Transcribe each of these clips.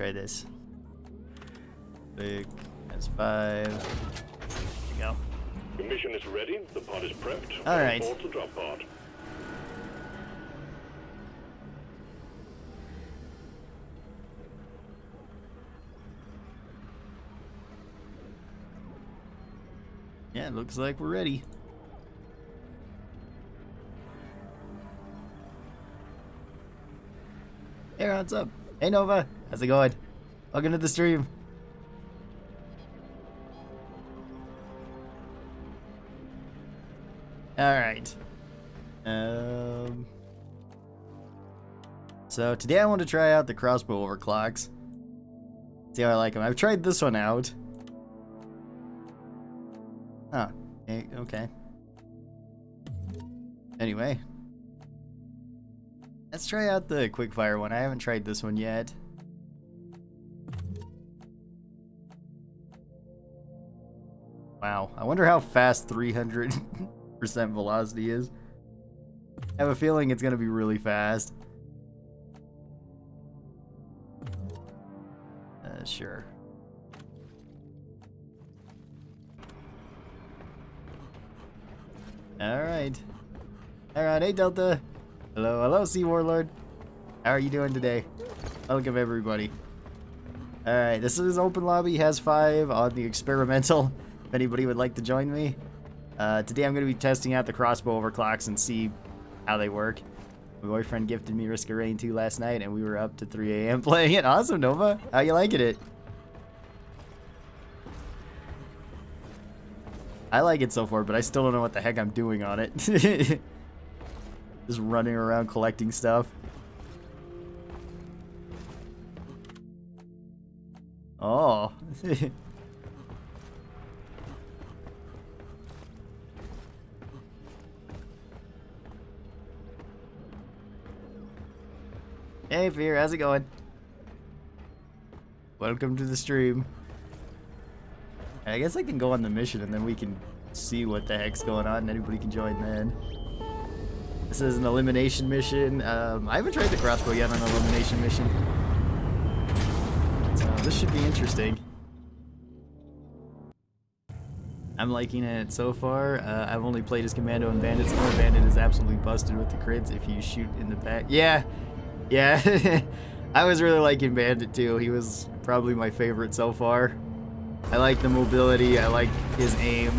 Try this. Big S5. There you go. The mission is ready. The pod is prepped. All right. To drop pod. Yeah, it looks like we're ready. Hey, what's up? Hey, Nova. How's it going? Welcome to the stream. Alright. So today I want to try out the Crossbow Overclocks. See how I like them. I've tried this one out. Huh. Okay. Anyway. Let's try out the quickfire one. I haven't tried this one yet. Wow. I wonder how fast 300% velocity is. I have a feeling it's going to be really fast. Sure. Alright. Alright, hey Delta. Hello, hello, Sea Warlord. How are you doing today? Welcome, everybody. Alright, this is open lobby, has 5 on the experimental, if anybody would like to join me. Today I'm going to be testing out the Crossbow Overclocks and see how they work. My boyfriend gifted me Risk of Rain 2 last night, and we were up to 3 a.m. playing it. Awesome, Nova. How you liking it? I like it so far, but I still don't know what the heck I'm doing on it. Just running around collecting stuff. Oh. Hey, Fear, how's it going? Welcome to the stream. I guess I can go on the mission and then we can see what the heck's going on and anybody can join then. This is an elimination mission. I haven't tried the crossbow yet on an elimination mission. So this should be interesting. I'm liking it so far. I've only played as Commando and Bandit. So Bandit is absolutely busted with the crits if you shoot in the back. Yeah. Yeah. I was really liking Bandit too. He was probably my favorite so far. I like the mobility, I like his aim.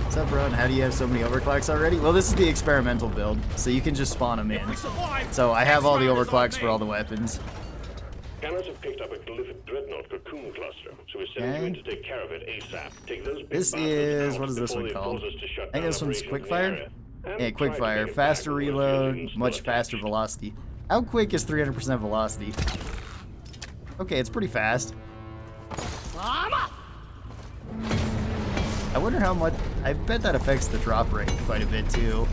What's up, bro? And how do you have so many overclocks already? Well, this is the experimental build, so you can just spawn them in. So I have all the overclocks for all the weapons. Scanners have picked up a glyphic dreadnought cocoon cluster, so we're sending you in to take care of it ASAP. Take those big this is, what is this one called? I think this one's quickfire? Yeah, quickfire. Faster reload, much faster velocity. How quick is 300% velocity? Okay, it's pretty fast. I wonder how much... I bet that affects the drop rate quite a bit, too.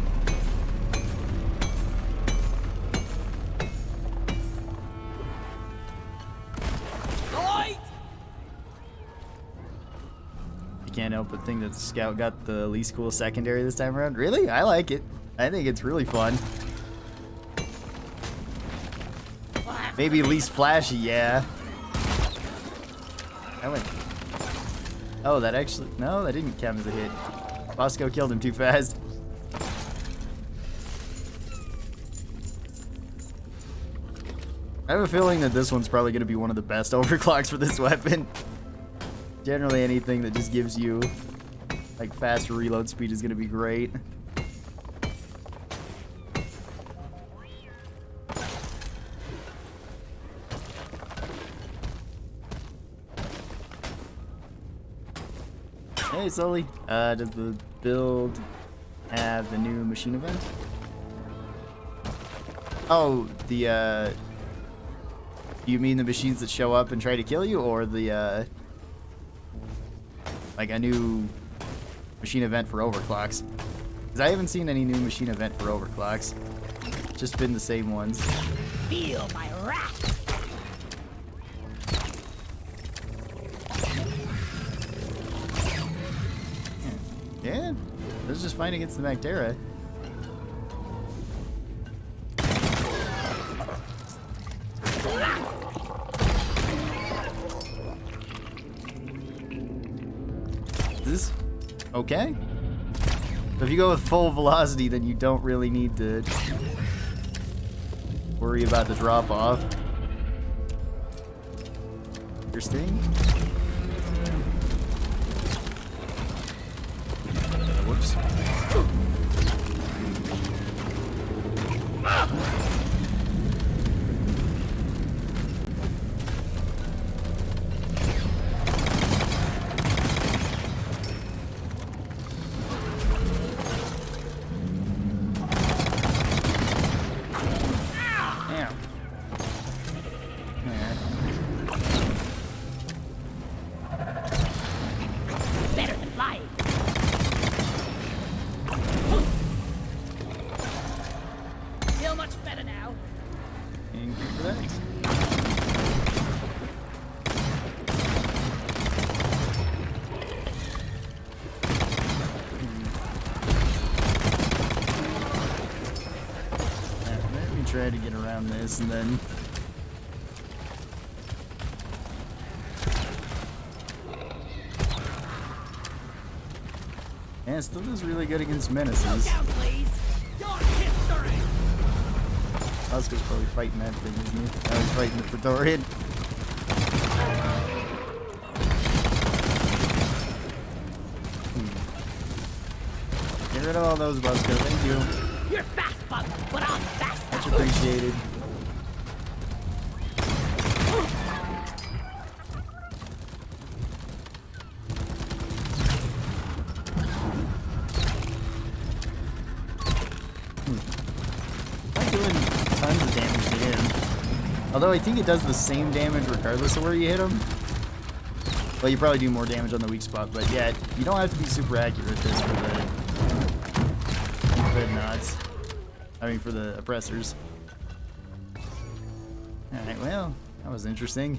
You can't help but think that the Scout got the least cool secondary this time around. Really? I like it. I think it's really fun. Maybe least flashy, yeah. I went... Oh, that actually... No, that didn't count as a hit. Bosco killed him too fast. I have a feeling that this one's probably going to be one of the best overclocks for this weapon. Generally, anything that just gives you, like, faster reload speed is going to be great. Hey, Sully. Does the build have the new machine event? Oh, the, you mean the machines that show up and try to kill you, or the, like a new machine event for overclocks? Because I haven't seen any new machine event for overclocks. It's just been the same ones. Feel my wrath. Yeah, let's just fight against the Bacteria. Okay. So if you go with full velocity, then you don't really need to worry about the drop off. Interesting. Whoops. Try to get around this and then yeah, it still does really good against menaces. Oscar's probably fighting that thing, isn't he? Oh, he's fighting the Praetorian. Get rid of all those, Bosco. Thank you. You're fast, bug, but I'm fast. Much appreciated. Not doing tons of damage to him. Although I think it does the same damage regardless of where you hit him. Well, you probably do more damage on the weak spot, but yeah, you don't have to be super accurate at this for the dreadnoughts. I mean, for the oppressors. Alright, well, that was interesting.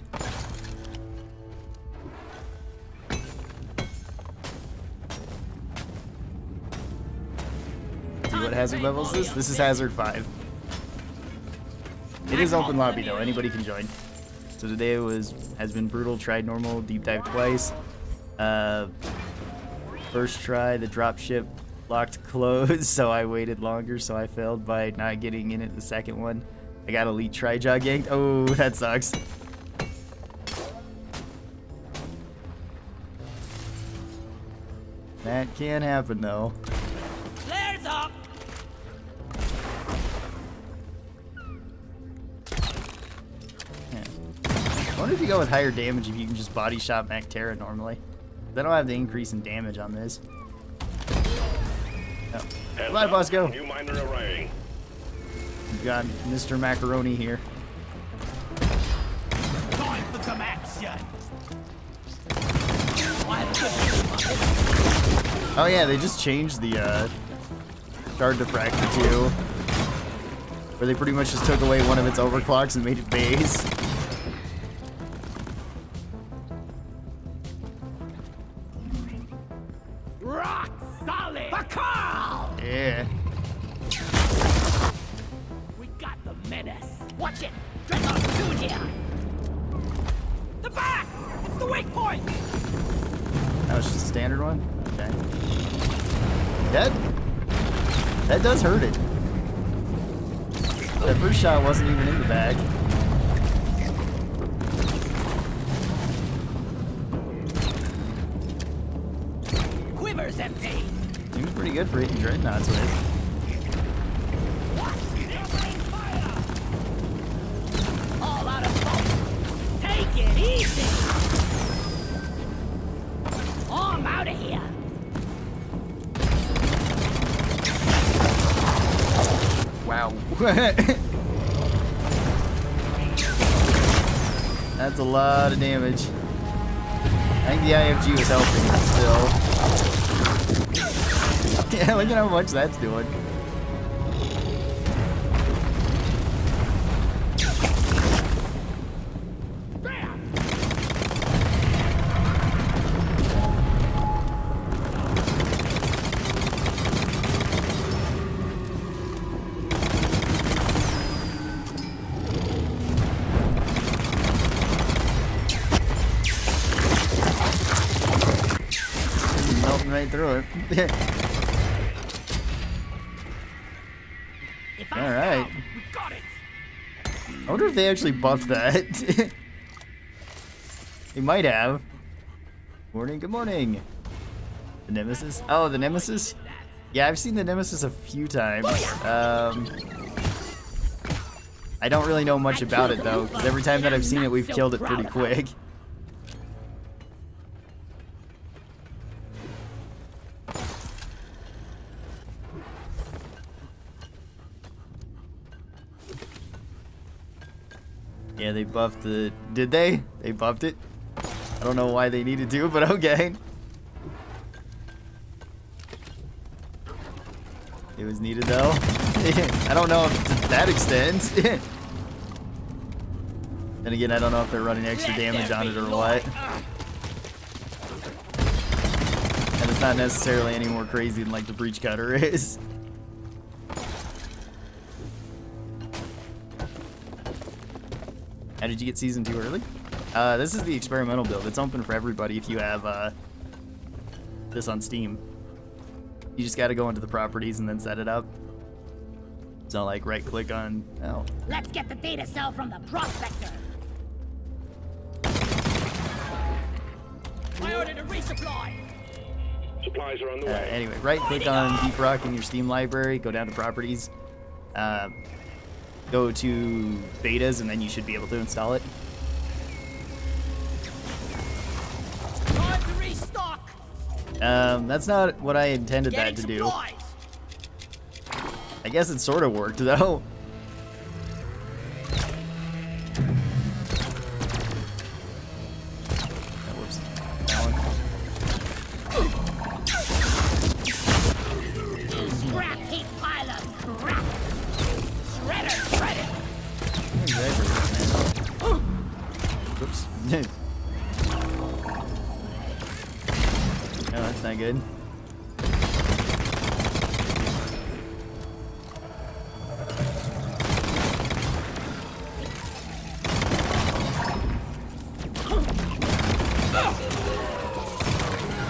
See what hazard level is this? This is hazard 5. It is open lobby though, anybody can join. So today has been brutal, tried normal, deep dive twice. First try, the dropship locked closed, so I waited longer, so I failed by not getting in it the second one. I got elite tri-jog yanked. Oh, that sucks. That can happen though. Flares up. Yeah. I wonder if you go with higher damage if you can just body shot Mac Terra normally. I don't have the increase in damage on this. Oh. Bye, Bosco. New miner arriving. We've got Mr. Macaroni here. Time for some action. Oh yeah, they just changed the Shard Diffractor too, where they pretty much just took away one of its overclocks and made it base. Rock solid. For Karl. Yeah. We got the menace. Watch it. Dreadnought soon here. The back. It's the weak point. That was just a standard one? Okay. That does hurt it. That first shot wasn't even in the bag. Quivers empty. Seems pretty good for hitting dreadnoughts with. All out of bolts. Take it easy. Oh, I'm out of here. Wow. That's a lot of damage. I think the IFG was helping still. Yeah, look at how much that's doing. Right through through it. If All I'm right. down, we got it. I wonder if they actually buffed that. They might have. Morning, good morning. The Nemesis? Oh, the Nemesis? Yeah, I've seen the Nemesis a few times. I don't really know much about it though, because every time that I've seen it, we've killed it pretty quick. Yeah, they buffed the... Did they? They buffed it? I don't know why they needed to, but okay. It was needed though. I don't know if to that extent. Then again, I don't know if they're running extra damage on it or what. And it's not necessarily any more crazy than like the Breach Cutter is. How did you get Season 2 early? This is the experimental build. It's open for everybody if you have this on Steam. You just gotta go into the properties and then set it up. So like right click on, oh. Let's get the data cell from the prospector. I ordered a resupply. Supplies are on the way. Anyway, right click on Deep Rock in your Steam library, go down to properties, go to betas, and then you should be able to install it. Time to restock. That's not what I intended that to do. I guess it sort of worked though. Whoops. That one. Scrap heap pile of crap. Shredder, shredder. Oops. No, that's not good.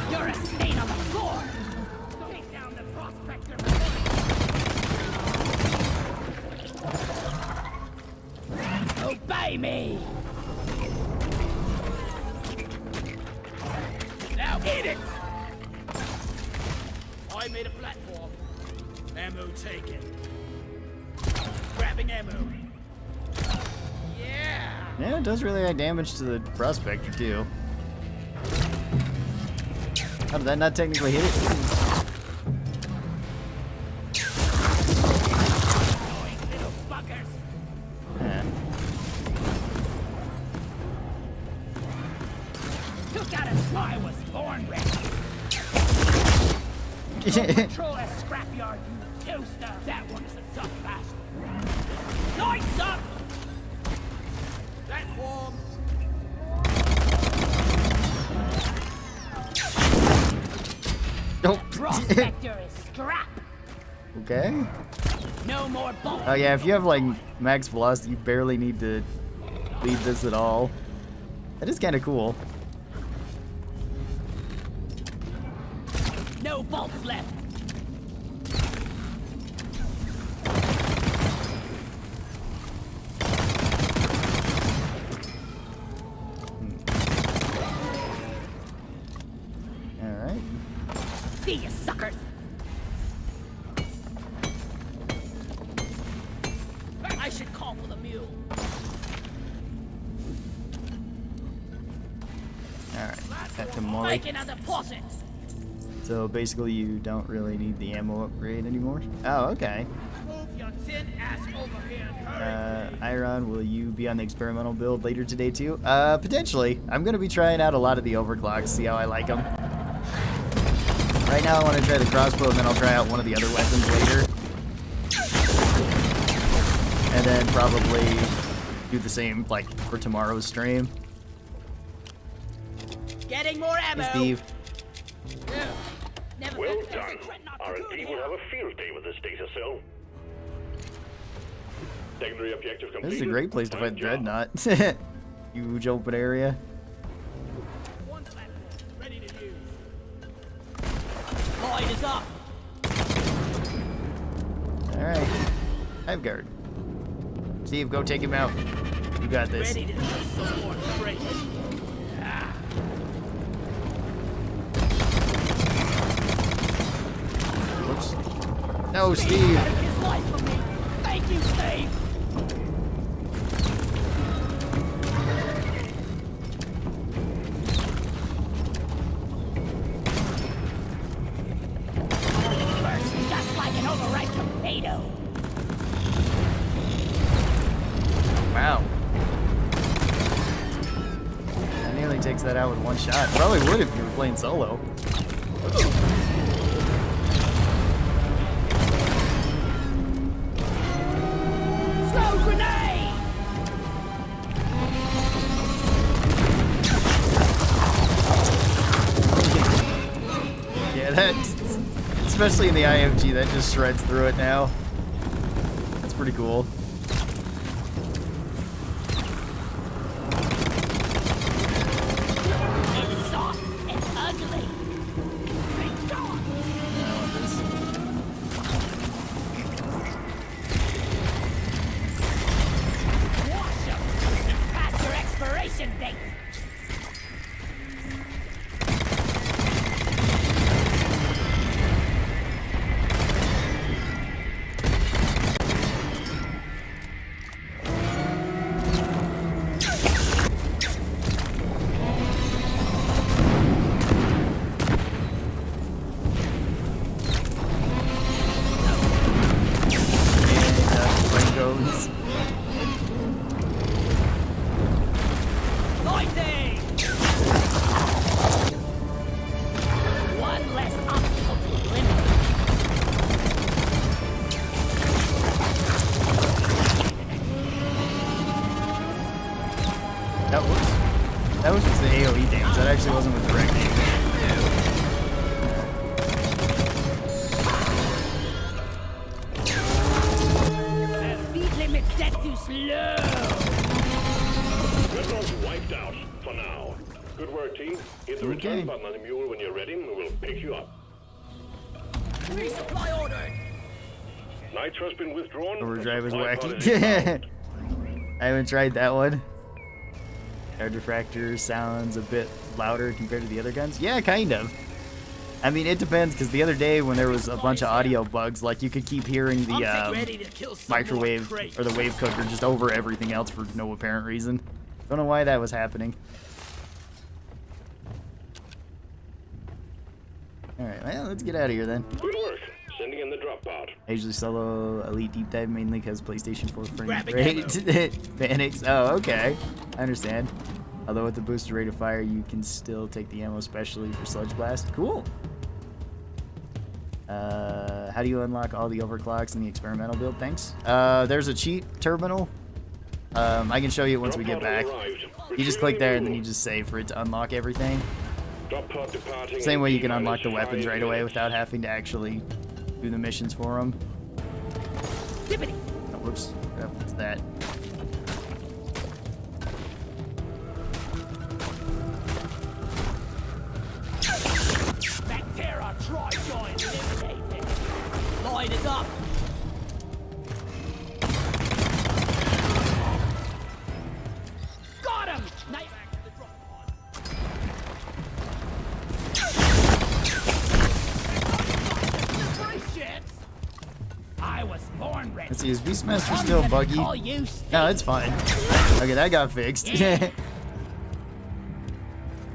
You're a stain on the floor. Take down the prospector. Obey me. Now eat it. I made a platform. Ammo taken. Grabbing ammo. Yeah. Yeah, it does really add damage to the prospector too. How did that not technically hit it? Annoying little buggers. Yeah. Took out a I was born ready. Control a scrapyard, you toaster. That one is a tough bastard. Lights up! Platform. Nope. Prospector is scrap. Okay. No more bolts. Oh yeah, if you have like max velocity, you barely need to lead this at all. That is kind of cool. No bolts left. All right. See you, suckers. I should call for the mule. All right. Back to Molly. Make another deposit. So basically, you don't really need the ammo upgrade anymore. Oh, okay. Move your tin ass over here and hurry. Iron, will you be on the experimental build later today too? Potentially. I'm gonna be trying out a lot of the overclocks, see how I like them. Right now, I want to try the crossbow, and then I'll try out one of the other weapons later. And then probably do the same, like, for tomorrow's stream. Getting more ammo. Hey, Steve. Yeah. Never Well felt there's a done. dreadnought R&D cocoon will here. have a field day with this data cell. Secondary objective completed. This is a great place to Fine fight the job. dreadnought. Huge open area. One platform, ready to use. is up. Alright. Hive guard. Steve, go take him out. You got this. Ready to do some more crazy. Ah. Whoops. No, Steve. His life for me. Thank you, Steve. Bursts just like an overripe tomato. Wow. That nearly takes that out with one shot. Probably would if you were playing solo. Throw grenade! Yeah, that, especially in the IMG, that just shreds through it now. That's pretty cool. It's soft and ugly. Thank God. I want this. Wash 'em. It's past your expiration date. Goes. Lighting! One less obstacle to eliminate. That was just the AoE damage. That actually wasn't with direct damage. Speed limit set too slow. Dreadnought's wiped out, for now. Good work, team. Hit the return Okay. button on the mule when you're ready, and we'll pick you up. Resupply ordered. Nitro's been withdrawn. Overdrive is Supply pod wacky. inbound. I haven't tried that one. Air diffractor sounds a bit louder compared to the other guns. Yeah, kind of. I mean, it depends, because the other day when there was a bunch of audio bugs, like you could keep hearing the Ready to kill some more microwave crates. or the wave cooker just over everything else for no apparent reason. Don't know why that was happening. Alright, well, let's get out of here then. Good work. Sending in the drop pod. I usually solo Elite Deep Dive mainly because PlayStation 4 frames Grabbing rate. Panics. Oh, okay. I understand. Although with the boosted rate of fire, you can still take the ammo, especially for Sludge Blast. Cool. How do you unlock all the overclocks in the experimental build? Thanks. There's a cheat terminal. I can show you once we get back. You just click there and then you just save for it to unlock everything. Drop pod departing. Same way you can in unlock the minus weapons 5 right away minutes. without having to actually do the missions for them. Dippity. Oh, whoops. Yep, what's that? Bacteria tri-joint eliminated. Line is up. Got him! Night back to the drop pod. Shit. I was born ready. Let's see, is Beastmaster still buggy? Call you No, it's fine. Okay, that got fixed. Yeah.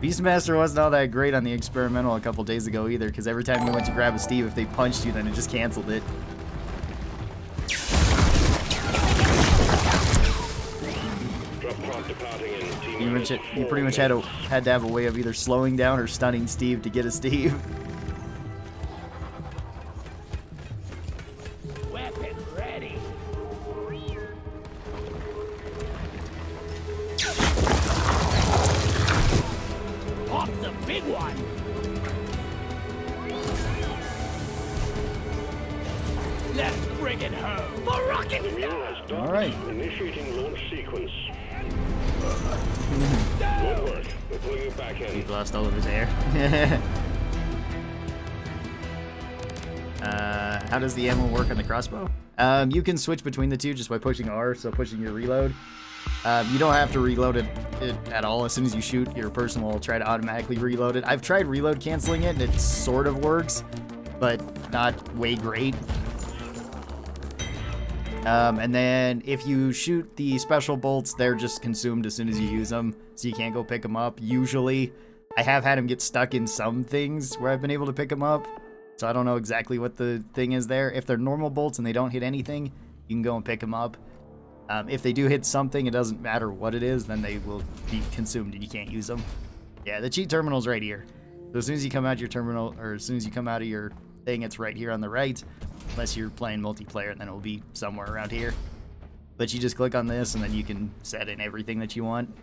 Beastmaster wasn't all that great on the experimental a couple days ago either, because every time you went to grab a Steve, if they punched you, then it just canceled it. Drop pod departing in T You, minus you 4 pretty much minutes. had to have a way of either slowing down or stunning Steve to get a Steve. Weapon ready. Pop the big one. Let's bring it home. For rocket The mule has docked. All right. Initiating launch sequence. Good work. We're pulling you back in. He lost all of his hair. How does the ammo work on the crossbow? You can switch between the two just by pushing R, so pushing your reload. You don't have to reload it at all. As soon as you shoot, your person will try to automatically reload it. I've tried reload canceling it, and it sort of works, but not way great. And then if you shoot the special bolts, they're just consumed as soon as you use them, so you can't go pick them up. Usually, I have had them get stuck in some things where I've been able to pick them up, so I don't know exactly what the thing is there. If they're normal bolts and they don't hit anything, you can go and pick them up. If they do hit something, it doesn't matter what it is, then they will be consumed and you can't use them. Yeah, the cheat terminal's right here. So as soon as you come out your terminal, or as soon as you come out of your thing, it's right here on the right. Unless you're playing multiplayer, then it will be somewhere around here. But you just click on this and then you can set in everything that you want.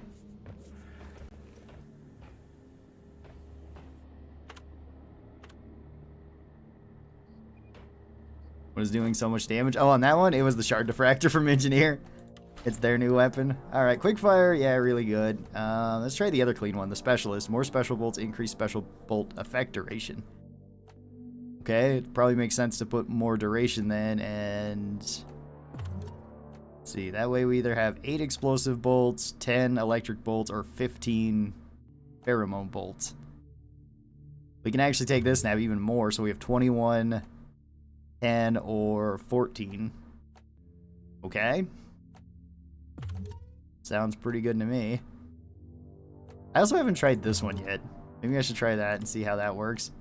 What is doing so much damage? Oh, on that one, it was the shard diffractor from Engineer. It's their new weapon. Alright, quickfire, yeah, really good. Let's try the other clean one, the specialist. More special bolts increase special bolt effect duration. Okay, it probably makes sense to put more duration then, and let's see, that way we either have 8 explosive bolts, 10 electric bolts, or 15 pheromone bolts. We can actually take this and have even more, so we have 21, 10, or 14. Okay. Sounds pretty good to me. I also haven't tried this one yet. Maybe I should try that and see how that works.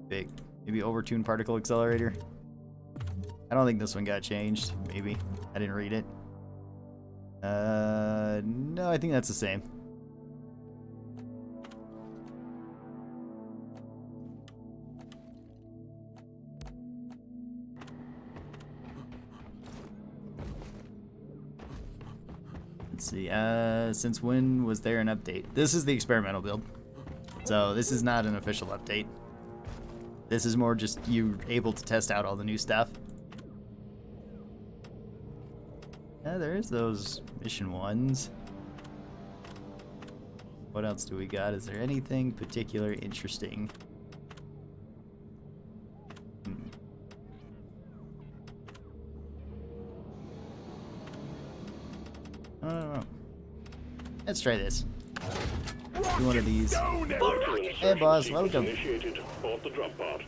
Big. Maybe overtuned particle accelerator. I don't think this one got changed. Maybe. I didn't read it. No, I think that's the same. Let's see, since when was there an update? This is the experimental build. So this is not an official update. This is more just you able to test out all the new stuff. Yeah, there's those mission ones. What else do we got? Is there anything particular interesting? I don't know. Let's try this. Do one of these. Hey boss, welcome. Initiated off the drop pod.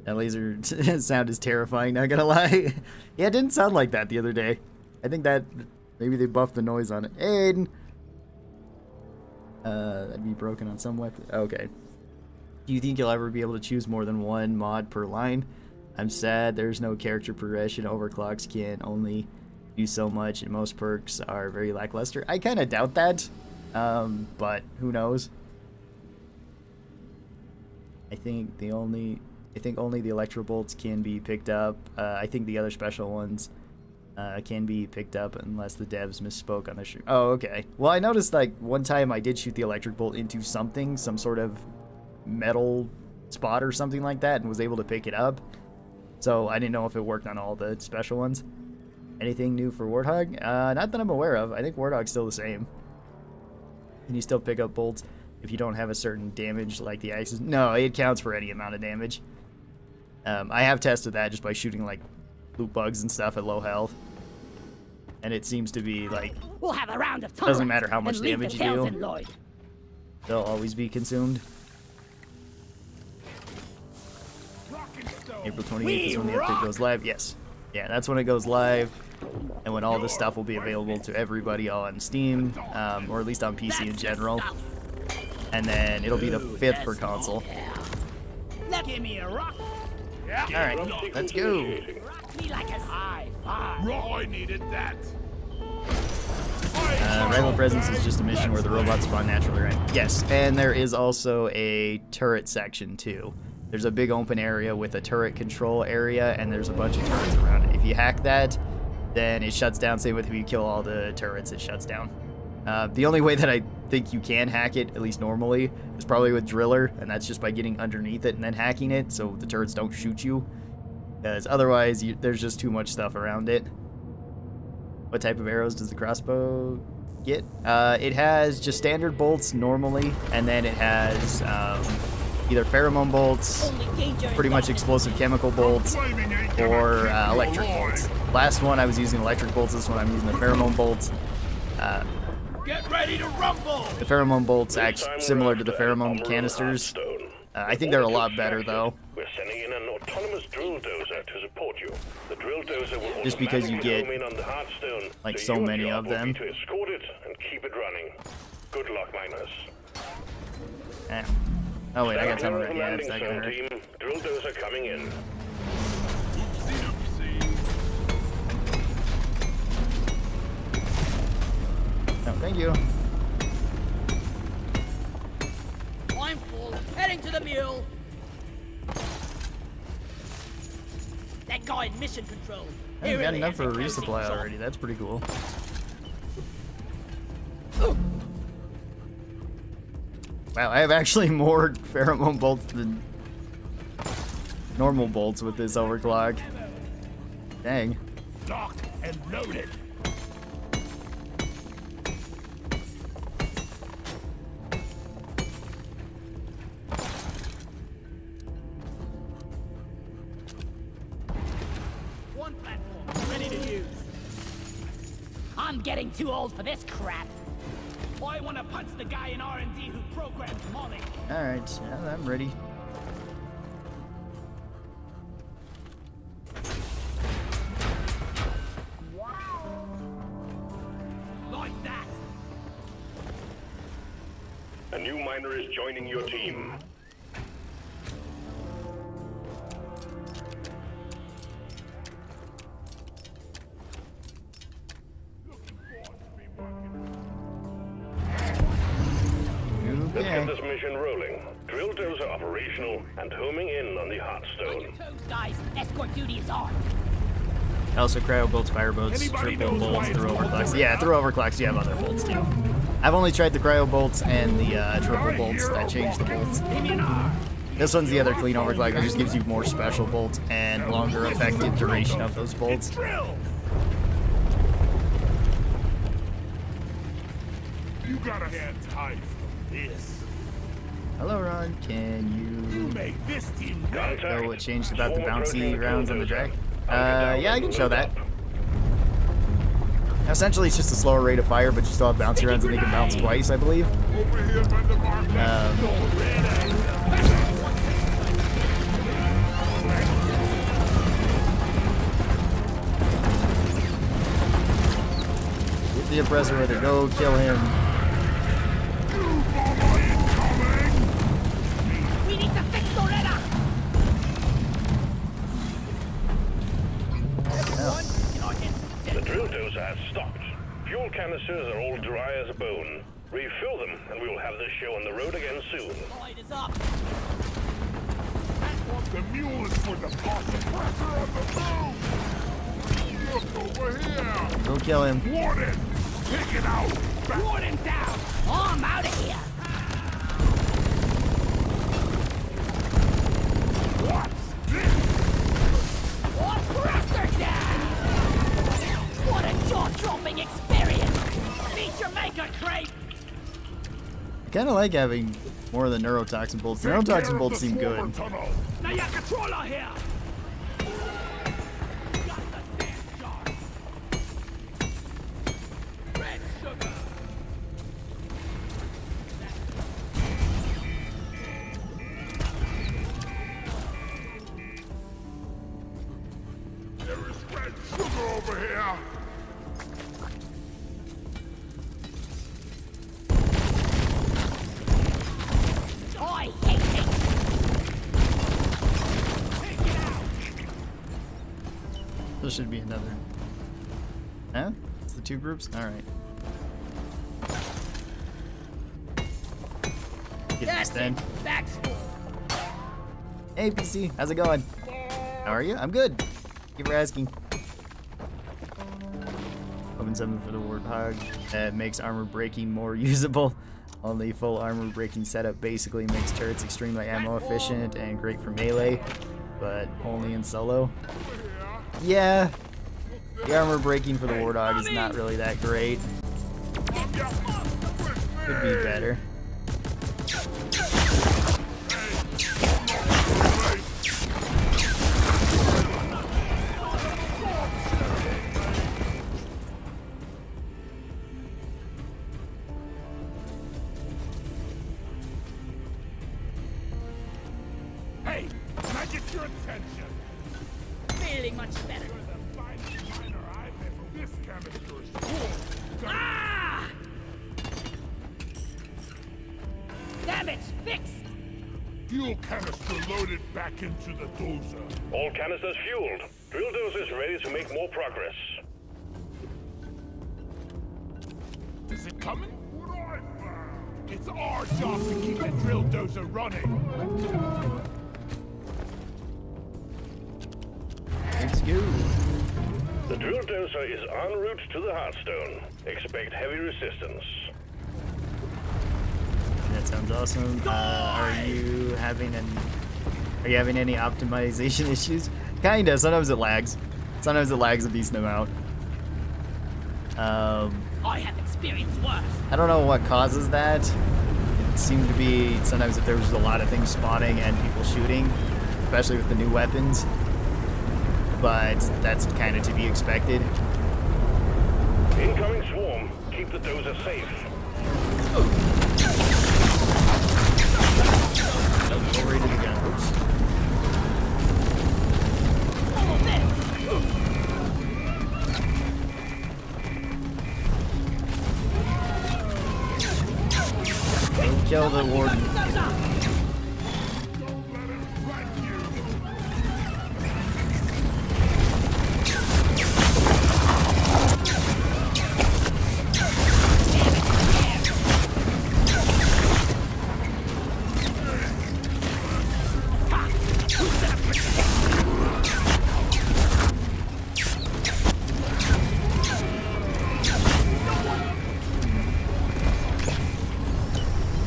That laser sound is terrifying, not gonna lie. Yeah, it didn't sound like that the other day. I think that maybe they buffed the noise on it. Hey, Aiden. That'd be broken on some weapon. Okay. Do you think you'll ever be able to choose more than one mod per line? I'm sad there's no character progression. Overclocks can only do so much, and most perks are very lackluster. I kind of doubt that, but who knows? I think only the electro bolts can be picked up. I think the other special ones can be picked up unless the devs misspoke on the shoot. Oh, okay. Well, I noticed like one time I did shoot the electric bolt into something, some sort of metal spot or something like that, and was able to pick it up. So I didn't know if it worked on all the special ones. Anything new for Warthog? Not that I'm aware of. I think Warthog's still the same. Can you still pick up bolts if you don't have a certain damage like the axes? No, it counts for any amount of damage. I have tested that just by shooting like loot bugs and stuff at low health. And it seems to be like, We'll have a round of doesn't matter how much and leave damage the you tails do. in Lloyd. They'll always be consumed. April 28th is when the update goes live. Yes. Yeah, that's when it goes live. And when all this stuff will be available to everybody on Steam, or at least on PC in general. And then it'll be the 5th for console. Give me a rock. Alright, let's go. Rock me like a high five. Roy needed that. Rival Presence is just a mission where the robots spawn naturally, right? Yes, and there is also a turret section too. There's a big open area with a turret control area, and there's a bunch of turrets around it. If you hack that, then it shuts down. Same with if you kill all the turrets, it shuts down. The only way that I think you can hack it, at least normally, is probably with Driller, and that's just by getting underneath it and then hacking it so the turrets don't shoot you. because otherwise there's just too much stuff around it. What type of arrows does the crossbow get? It has just standard bolts normally, and then it has either pheromone bolts, pretty much explosive chemical bolts, or electric bolts. Last one I was using electric bolts, this one I'm using the pheromone bolts. Get ready to rumble! The pheromone bolts act similar to the pheromone canisters. I think they're a lot better though. We're sending in an autonomous drill dozer to support you. The drill dozer will Just because you get home in on the Hearthstone, like so many of them. to escort it and keep it running. Good luck, miners. Eh. Oh wait, I got time already. Yeah, it's not gonna hurt. Team, drill dozer coming in. No, thank you. I'm full. Heading to the mule. That guy in mission control. Hey, we got enough for a resupply already. That's pretty cool. Wow, I have actually more pheromone bolts than normal bolts with this overclock. Dang. Locked and loaded. One platform ready to use. I'm getting too old for this crap. I want to punch the guy in R&D who programmed Molly. Alright, yeah, I'm ready. Like that. A new miner is joining your team. Let's get this mission rolling. Drill dozer operational and homing in on the Hearthstone. Toes, guys. Escort duty is on. Also, cryo bolts, fire bolts, Anybody triple knows bolts, why through it's overclocks. Yeah, through overclocks, you have other bolts too. I've only tried the cryo bolts and the triple bolts that change the bolts. This one's the other clean overclock that just gives you more special bolts and longer effective duration of those bolts. Drill. You gotta hand tight for this. Hello, Ron. Can You you make this team Contact. know what changed about the Swarm approaching bouncy rounds on the drill drag? dozer. Yeah, I can show Load that. up. Essentially, it's just a slower rate of fire, but you still have bouncy rounds and they can bounce twice, I believe. over here by the market. Get the oppressor with it. Go kill him. We need to fix Loretta. The drill dozer has stopped. Fuel canisters are all dry as a bone. Refill them, and we will have this show on the road again soon. Light is up. The mule is for the boss oppressor on the move. Look over here. Go kill him. Warden, take it out. Ward him down. I'm out of here. What's this? Oppressor down. What a jaw-dropping experience. Meet your maker, Crate. I kind of like having more of the neurotoxin bolts. The neurotoxin bolts seem good. Tunnel. Now you controller here. Got the sand jar. Red sugar. There is red sugar over here. I hate it. There should be another. Huh? It's the two groups? Alright. Get this That's then. it. Back's full. Hey, PC. How's it going? How are you? I'm good. Thank you for asking. Open 7 for the Warthog. That makes armor breaking more usable. Only full armor breaking setup basically makes turrets extremely ammo efficient and great for melee. but only in solo. Yeah, the armor breaking for the Wardog is not really that great. Could be better. Hey, can I get your attention? Feeling much better. You're the finest miner I've ever. This canister is full. Ah! Damage fixed. Fuel canister loaded back into the dozer. All canisters fueled. Drill dozers ready to make more progress. Is it coming? What I found. It's our job to keep the drill dozer running. Let's go. The drill dozer is en route to the Hearthstone. Expect heavy resistance. That sounds awesome. Are you having any optimization issues? Kinda. Sometimes it lags. Sometimes it lags a decent amount. I have experienced worse. I don't know what causes that. It seemed to be sometimes if there was a lot of things spawning and people shooting, especially with the new weapons. But that's kind of to be expected. Incoming swarm. Keep the dozer safe. Overrated again. Oops. All this. Don't kill the warden. Don't let him flank you.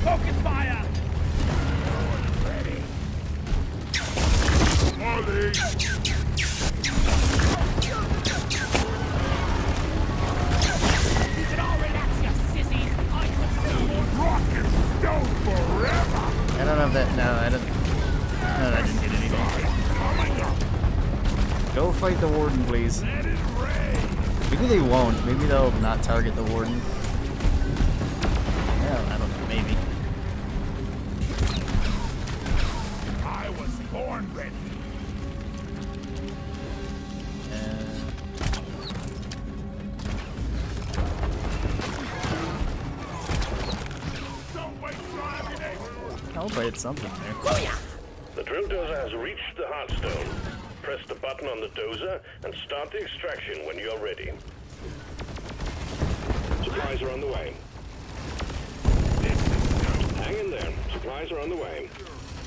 Focus fire. Molly! You can all relax, you sissy. I can Rock and stone forever! I don't know if that. No, I don't. No, that didn't get anything. Go fight the warden, please. Let it rain! Maybe they won't. Maybe they'll not target the warden. Well, I don't know. Maybe. I was born ready. Don't waste your ammunition! I hope I hit something there. The drill dozer has reached the Hearthstone. Press the button on the dozer and start the extraction when you're ready. Supplies are on the way. Hang in there. Supplies are on the way.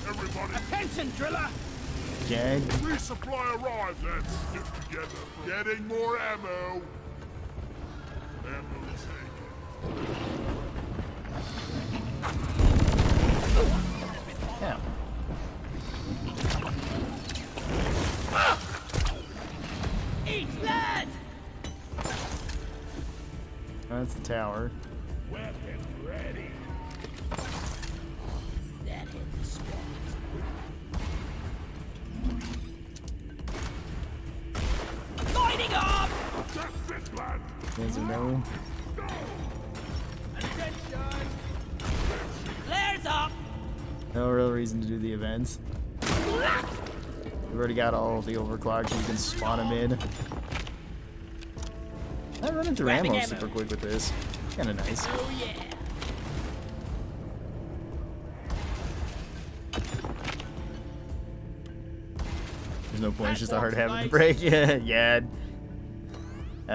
Everybody, Attention, driller. Jag. resupply arrived. Let's stick together. Getting more ammo. Ammo taken. Yeah. Eat lead. That's the tower. Weapon ready. That hit the spot. Lighting up. That's it, lad. Yes or no? Attention. Flares up. No real reason to do the events. We've already got all the overclocks. You can spawn them in. I run into Grabbing ammo ammo. super quick with this. Kind of nice. Oh yeah. There's no point. It's just a hard Platform's habit to nice. break. Yeah.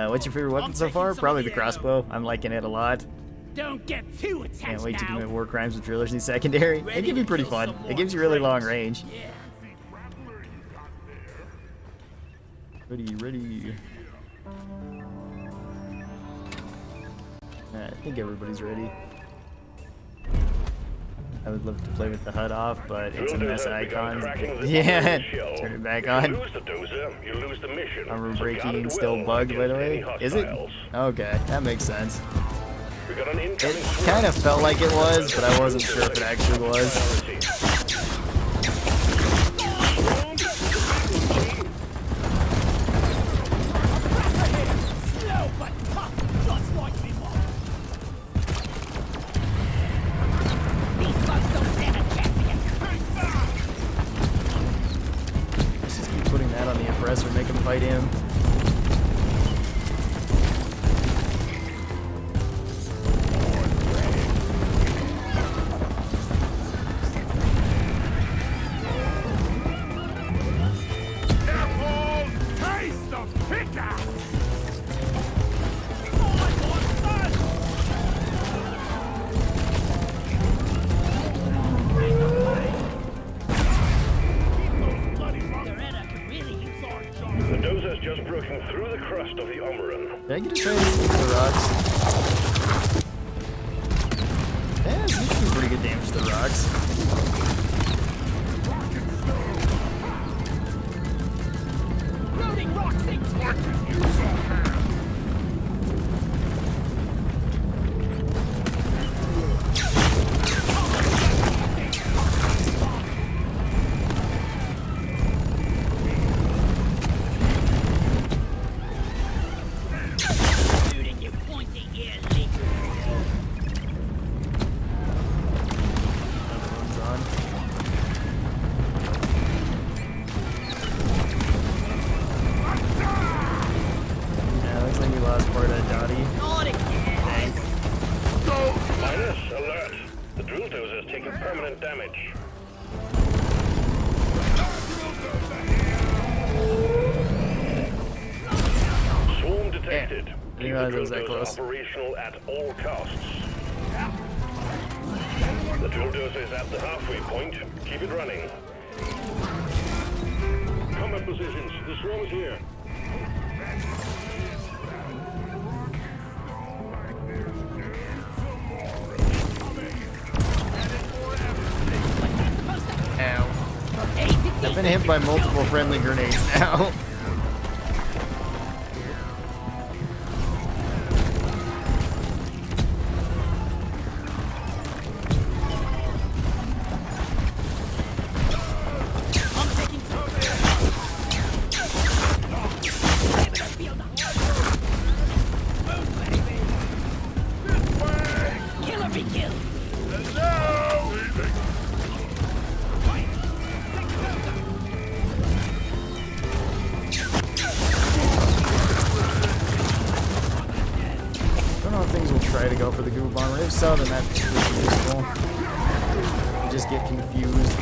What's your favorite weapon I'm so taking far? some Probably of the the crossbow. I'm liking it a lot. Don't get too attached Can't wait to now. commit war crimes with drillers in secondary. It Ready can be to pretty kill fun. some It more gives you really long traitors. range. Yeah. The grappler you got there. Ready. I think everybody's ready. I would love to play with the HUD off, but it's a Drill mess of dozer begun icons. cracking the Yeah, operating shell. turn it back If on. you lose the dozer, you lose the mission. Armor So guard breaking it still well bugged, by the against way. any Is it? hostiles. Okay, that makes sense. We got an It incoming swarm. kind of felt like it was, but I wasn't sure if it actually was. Priority. Slow but tough, just like me, Mom. These bugs don't stand a chance against Let's just keep putting that on the oppressor, make him fight him. Taste of pickaxe! Loretta could really use our job. The dozer's just broken through the crust of the Omeran. Did I get a try to use the rocks? Yeah, it's doing pretty good damage to the rocks. Loading rock things. Shooting you pointy ears, leak. Another one's on. Yeah, looks like we lost part of that Dottie. Not again. Thanks. Minus, alert. The drill dozer's taking permanent damage. Swarm detected. I didn't Keep the realize it drill was that dozer close. operational at all costs. The drill dozer is at the halfway point. Keep it running. Combat positions. The swarm is here. Ow. I've been hit by multiple friendly grenades now. I'm taking some. Killer be killed. Don't know if things will try to go for the goo bomber. If so, then that's really useful. You just get confused.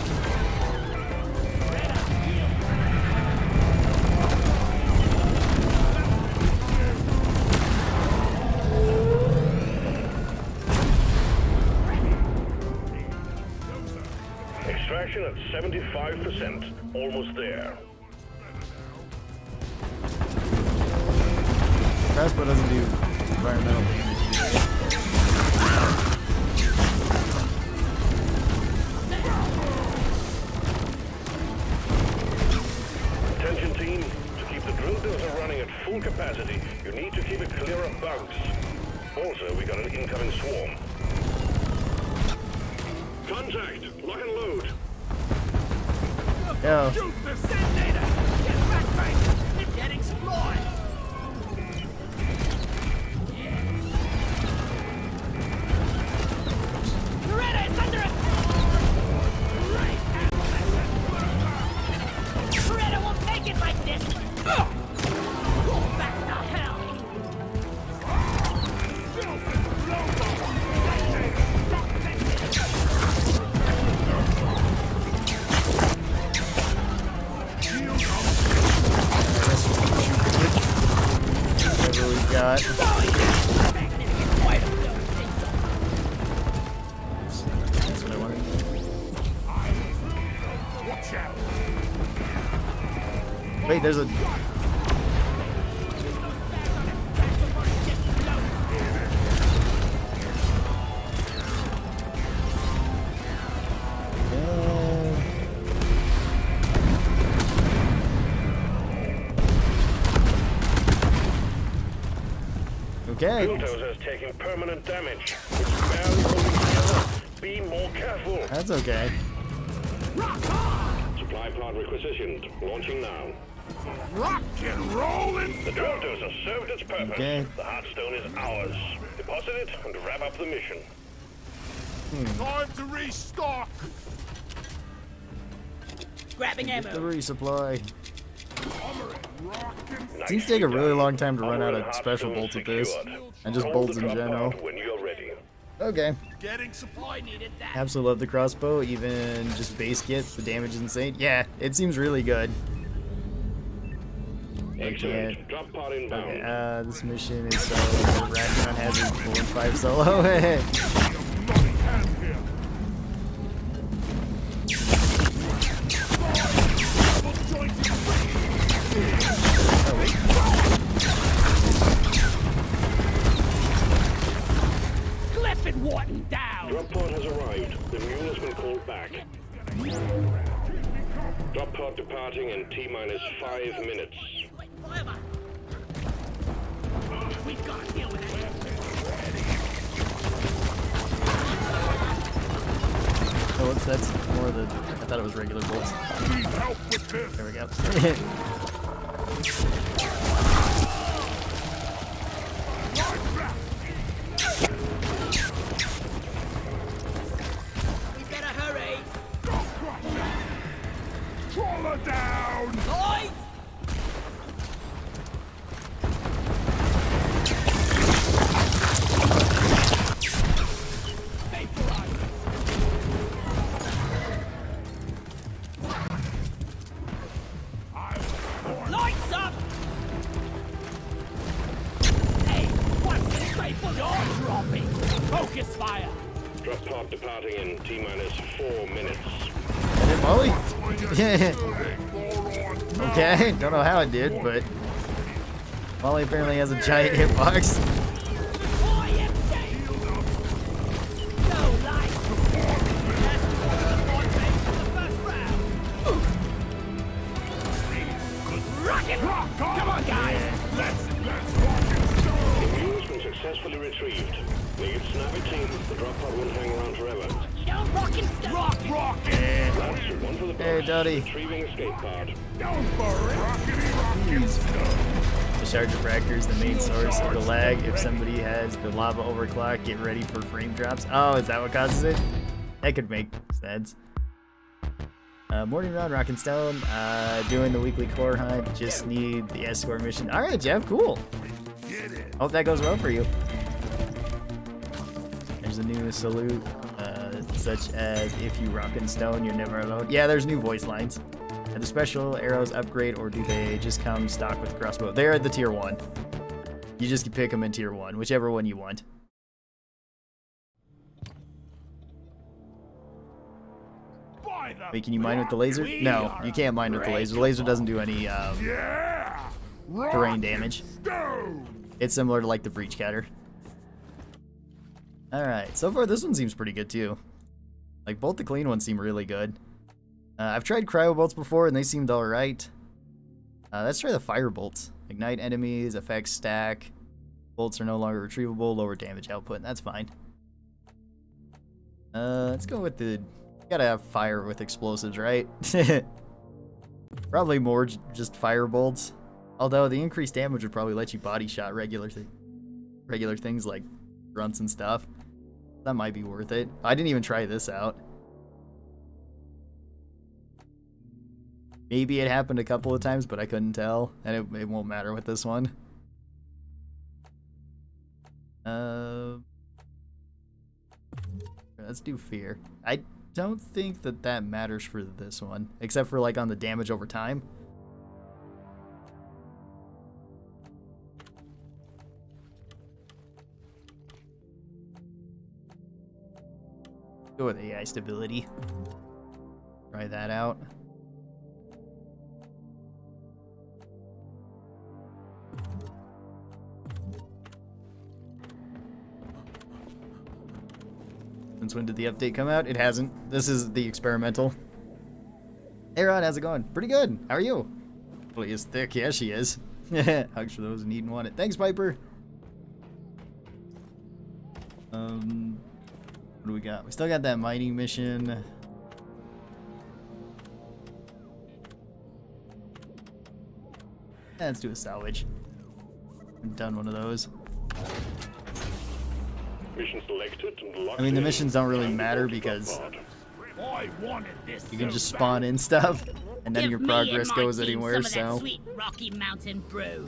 Extraction at 75%. Almost there. Crossbow doesn't do environmental damage either. Attention team, to keep the drill dozer running at full capacity, you need to keep it clear of bugs. Also, we got an incoming swarm. Contact! Lock and load! Yo, Shoot the detonator! Get back, mate! It's getting explored! Loretta is under attack! Loretta won't take it like this! Go back to hell! whatever we got. That's what I wanted. Watch out! Wait, there's a... Okay. Drill doser's taking permanent damage. It's barely holding together. Be more careful. That's okay. Supply pod requisitioned. Launching now. Rock and rollin'. The drill dozer served its purpose. Okay. The Heartstone is ours. Deposit it and wrap up the mission. Time to restock. Grabbing The ammo. resupply. Nice Seems to take a really done. long time to run out Armor of special Heartstone bolts with this. secured. And just Hold bolts the in drop general. pod when you're ready. Okay. Getting supply. I needed that. Absolutely love the crossbow, even just base kit. The damage is insane. Yeah, it seems really good. Excellent. Drop pod inbound. Okay, this mission is Raccoon Hazard 4 and 5 solo. Money hand here. Double jointed. Cliff and Wharton down. Drop pod has arrived. The mule has been called back. Drop pod departing in T-minus 5 minutes. Wait, forever. We've got to deal with it. Oh, whoops, that's more of the... I thought it was regular bolts. Need help with this. There we go. We better hurry. Crawler down. Lloyd! Lights up! Hey, what's this rifle you're dropping? Focus fire! Drop pod departing in T-minus 4 minutes. Hit Molly? Yeah. Moron. Okay, don't know how it did, but... Molly apparently has a giant hitbox. Quiet! No light! That's one of the point base for the first round! Rock it! Come on, guys! Let's rock and stone. The mule has been successfully retrieved. Make it snappy, team. The drop pod won't hang around forever. Don't rock and stone! Rock it. That's one for the Hey, box. Duddy. Retrieving escape pod. Down for it. Rockety rock and stone. The charge refractor is the main source of the lag. If somebody has the lava overclock, get ready for frame drops. Oh, is that what causes it? That could make sense. Morning round, rock and stone. Doing the weekly core hunt. Just need the escort mission. All right, Jeff, cool. Get it. Hope that goes well for you. There's a new salute, such as if you rock and stone, you're never alone. Yeah, there's new voice lines. Are the special arrows upgrade, or do they just come stock with the crossbow? They're at the tier 1. You just pick them in tier 1, whichever one you want. By the Wait, can you mine with the laser? we No, are you can't mine with the laser. The laser doesn't do any Yeah. Rock terrain damage. and stone. It's similar to like the breach cutter. Alright, so far this one seems pretty good too. Like both the clean ones seem really good. I've tried cryo bolts before and they seemed alright. Let's try the fire bolts. Ignite enemies, effects stack. Bolts are no longer retrievable, lower damage output, and that's fine. Let's go with the... Gotta have fire with explosives, right? Probably more just fire bolts. Although the increased damage would probably let you body shot regular things like grunts and stuff. That might be worth it. I didn't even try this out. Maybe it happened a couple of times, but I couldn't tell, and it won't matter with this one. Let's do fear. I don't think that matters for this one, except for like on the damage over time. Go with AI stability. Try that out. Since when did the update come out? It hasn't. This is the experimental. Hey Rod, how's it going? Pretty good. How are you? Well, he is thick. Yeah, she is. Hugs for those who need and want it. Thanks, Piper. What do we got? We still got that mining mission. Yeah, let's do a salvage. I've done one of those. Mission selected and locked I mean, the in. missions don't really Time to matter go to because Crossbow. I wanted this. you can so just bad. spawn in stuff, and then Give your me progress and my goes team anywhere. some of that So, sweet Rocky Mountain brew.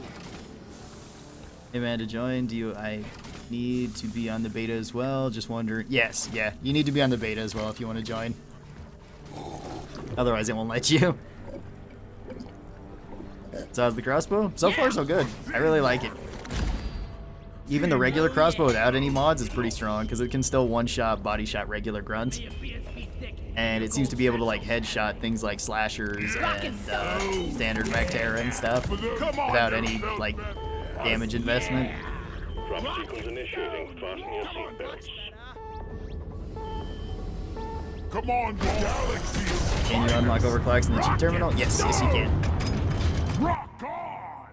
hey man, to join, I need to be on the beta as well? Just wondering. Yes, yeah, you need to be on the beta as well if you want to join. Otherwise, it won't let you. So how's the crossbow? So far, so good. I really like it. Even the regular crossbow without any mods is pretty strong because it can still one-shot, body shot regular grunts. And it seems to be able to like headshot things like slashers and standard Vectera and stuff Come on, without you any filth like man. damage investment. Drop sequence initiating. Fasten your seatbelts. Come on, Galaxy. Can you unlock Overclocks in the cheat terminal? Yes, yes you can. Rock on.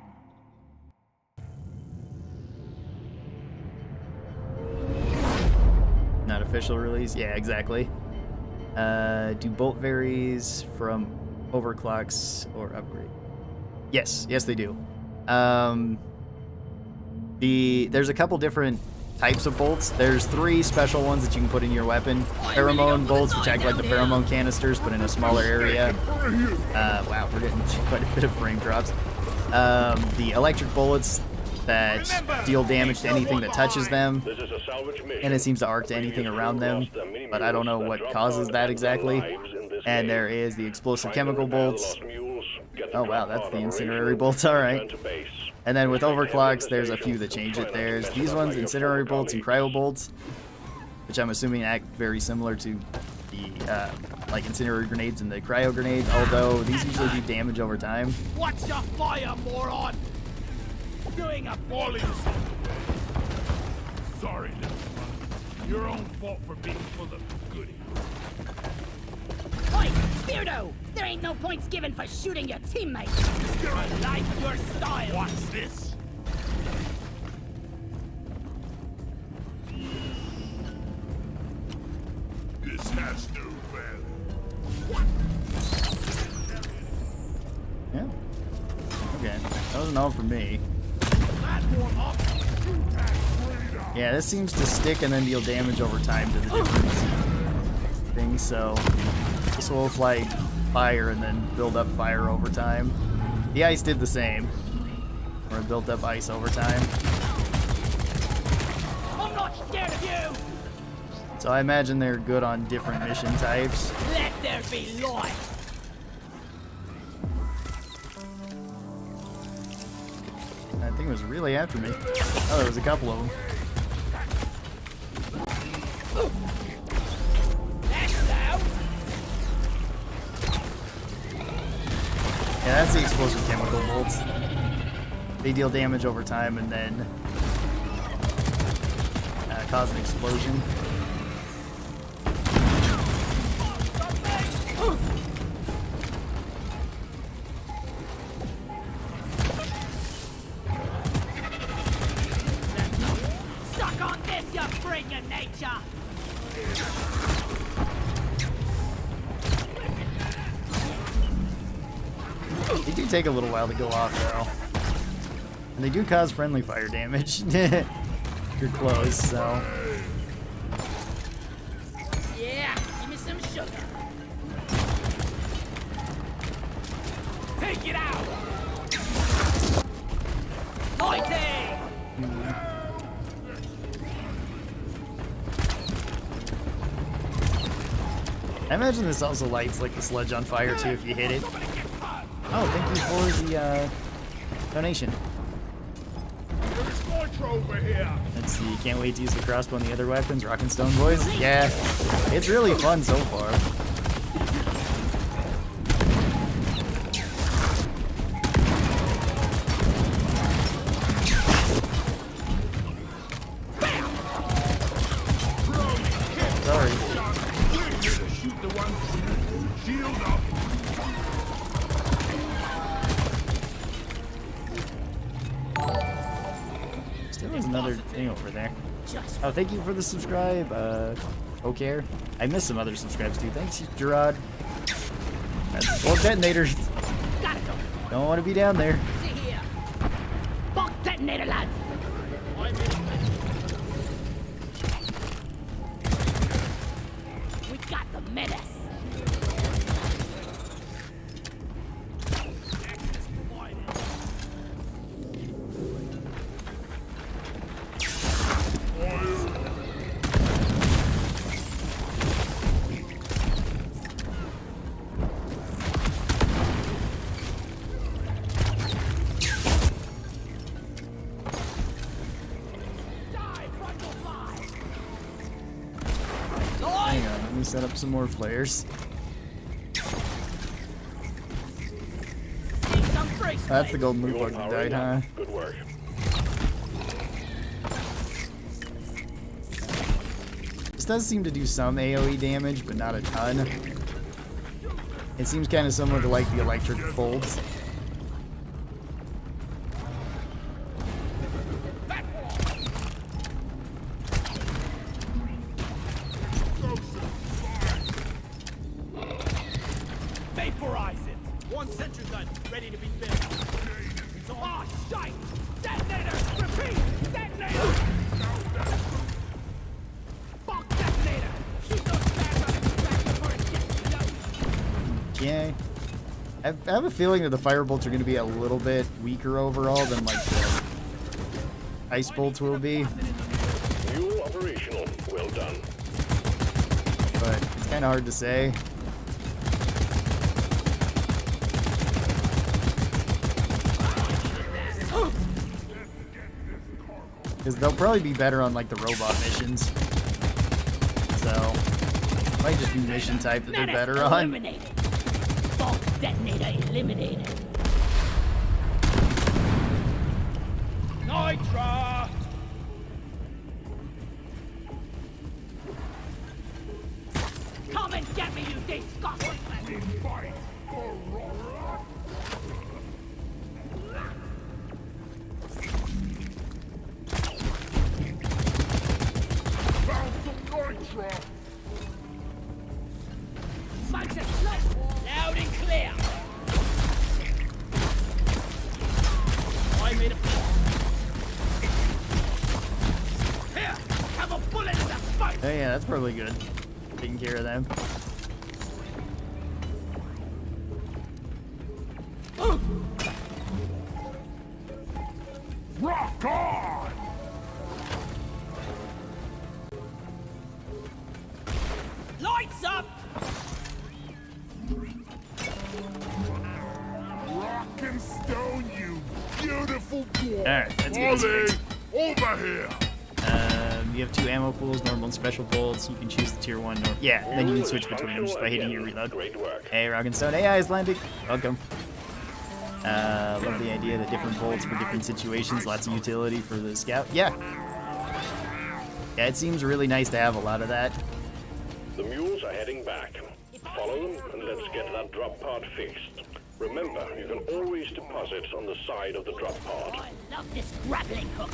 Not official release? Yeah, exactly. Do bolt varies from overclocks or upgrade? Yes, yes they do. There's a couple different types of bolts. There's 3 special ones that you can put in your weapon. Pheromone bolts, which act like the pheromone canisters, but in a smaller area. Wow, we're getting quite a bit of frame drops. The electric bullets that deal damage to anything that touches them, This is a salvage mission. and it seems to arc to anything around them, but I don't know what causes that exactly. And there is the explosive chemical bolts. Oh wow, that's the Incineratory Bolts, alright. And then with Overclocks, there's a few that change it. There's these ones, Incineratory Bolts and Cryo Bolts, which I'm assuming act very similar to the like Incineratory Grenades and the Cryo Grenades, although these usually do damage over time. Watch your fire, moron! Doing a All in Sorry, little one. Your own fault for being full of goodies. Oi, Beardo! There ain't no points given for shooting your teammates. I like your style. What's this? This has no value. Yeah. Okay, that wasn't all for me. Platform up. Yeah, this seems to stick and then deal damage over time to the different things, so this will like fire and then build up fire over time. The ice did the same, where it built up ice over time. I'm not scared of you! So I imagine they're good on different mission types. Let there be light! That thing was really after me. Oh, there was a couple of them. That's loud! Yeah, that's the explosive chemical bolts. They deal damage over time and then cause an explosion. Suck on this, you freak of nature! They do take a little while to go off though. And they do cause friendly fire damage. If you're close, so. Yeah, give me some sugar. Take it out! Fighting! I imagine this also lights like the sludge on fire too if you hit it. Oh, thank you for the donation. There's Nitro over here. Let's see, can't wait to use the crossbow and the other weapons, Rock and Stone boys. Yeah, it's really fun so far. Sorry. Shoot the one. Shield up. Still has another another thing over there. Oh, thank you for the subscribe. Okay. I missed some other subscribes too. Thanks, Gerard. Well, detonators. Gotta go. Don't want to be down there. See here. Bulk detonator, lads. We got the menace. Hang on, let me set up some more flares. That's the golden loot bug that died, huh? Good work. This does seem to do some AoE damage, but not a ton. It seems kind of similar to like the electric bolts. Vaporize it. One sentry gun ready to be built. Oh, shite! Detonator! Repeat! Detonator! Fuck detonator! Shoot those bags on extraction before it gets low. Yeah. I have a feeling that the fire bolts are going to be a little bit weaker overall than like the ice bolts will be. Mule operational. Well done. But it's kind of hard to say. Because they'll probably be better on like the robot missions. So, might just be mission type that they're better on. Eliminated. Bulk detonator eliminated. Nitra! Come and get me, you disgusting! Fight, Aurora! Found some nitra! Smokes a slice! Loud and clear! I made a plan. Here! Have a bullet in the fight! Oh yeah, that's probably good. Taking care of them. Rock on! Lights up! Rock and stone, you beautiful dwarf! Alright, let's get this Ollie, fixed. over here! You have 2 ammo pools, normal and special bolts. You can choose the tier 1. Yeah, then you can switch between them just by hitting your reload. Great work. Hey, Rock and Stone. Hey, Icelandic. Welcome. Love the idea that different bolts for different situations. Lots of utility for the scout. Yeah. Yeah, it seems really nice to have a lot of that. The mules are heading back. Follow them and let's get that drop pod fixed. Remember, you can always deposit on the side of the drop pod. I love this grappling hook.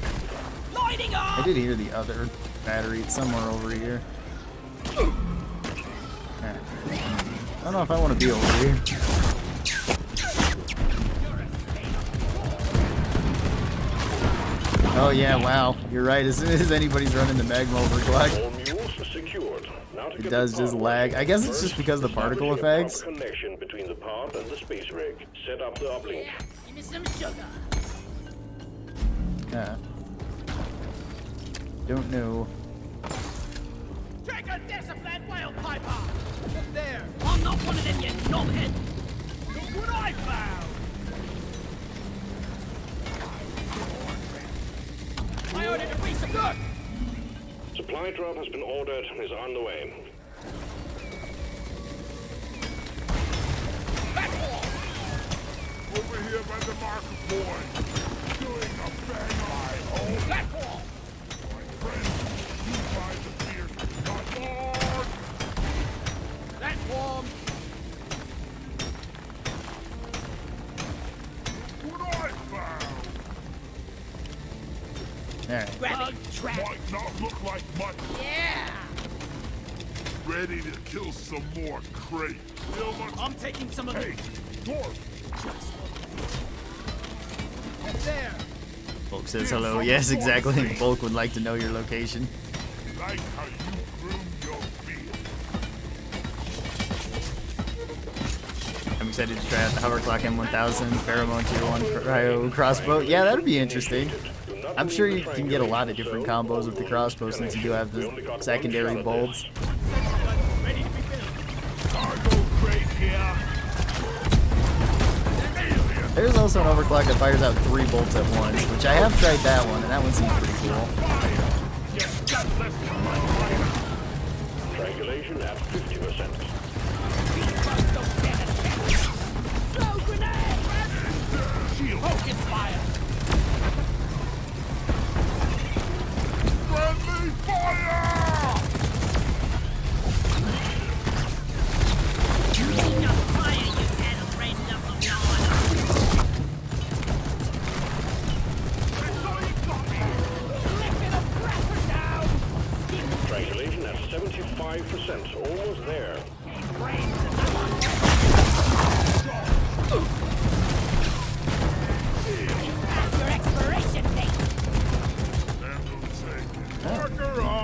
Lighting up! I did hear the other battery. It's somewhere over here. I don't know if I want to be over here. Oh yeah, wow. You're right. As soon as anybody's running the magma overclock, All mules are secured. Now to it get does the just pod lag. working. I guess it's just First, because of the particle establish a effects. proper connection between the pod and the space rig. Set up the uplink. Give me some sugar. Yeah. Don't know. Take a disciplined whale piper! Look there! I'm not one of them, you knobhead! Look what I found! I ordered a piece of look! Supply drop has been ordered and is on the way. Over here by the marker point! Doing a bang eye hole! Back wall! My friend, you find the fear! Not on! That's warm! What I found! Alright. Bug trap. Might not look like much. Yeah. Ready to kill some more crates. Feel much? I'm taking some of Hey, dwarf. there. Bulk says hello. Yes, exactly. Bulk would like to know your location. Like how you groom your beard. I'm excited to try out the Overclock M1000, Pheromone Tier 1 Cryo Crossbow. Yeah, that'd be interesting. I'm sure you can get a lot of different combos with the crossbow since you do have the secondary bolts. Ready to be built. Cargo crate here. There's also an Overclock that fires out 3 bolts at once, which I have tried that one, and that one seems pretty cool. Triangulation at 50%. Throw grenade. Focus fire. Friendly fire! Enough fire, you had a red knuckle Triangulation at 75%. Almost there. Your expiration date.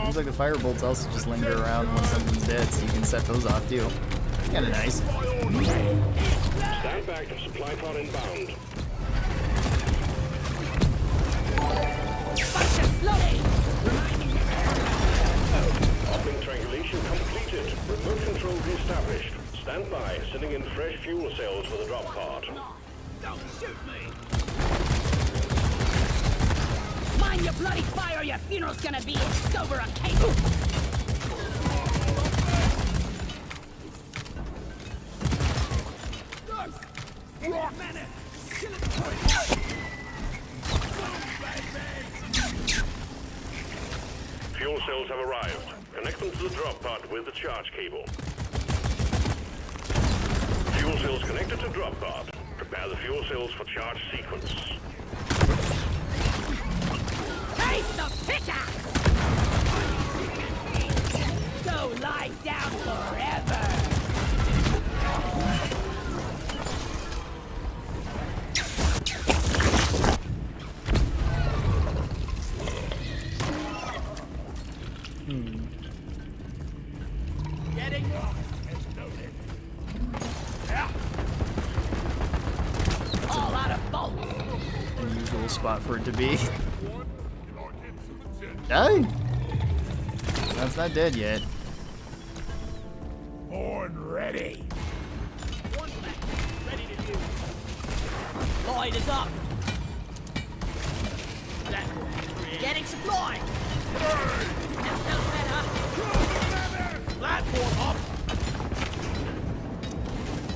Seems like the fire bolts also just linger around when something's dead, so you can set those off too. Kinda nice. Stand back. Supply pod inbound. Bunch of slowly. Offering triangulation completed. Remote control reestablished. Stand by. Sending in fresh fuel cells for the drop pod. Don't shoot me. Mind your bloody fire, your funeral's gonna be over a cable. Fuel cells have arrived. Connect them to the drop pod with the charge cable. Fuel cells connected to drop pod. Prepare the fuel cells for charge sequence. Taste the pickaxe! Go lie down forever! Getting all out of bolts! Unusual spot for it to be. Die? That's not dead yet. Born ready. One back, ready to use. Lloyd is up. Getting supply. That sounds better. Platform up.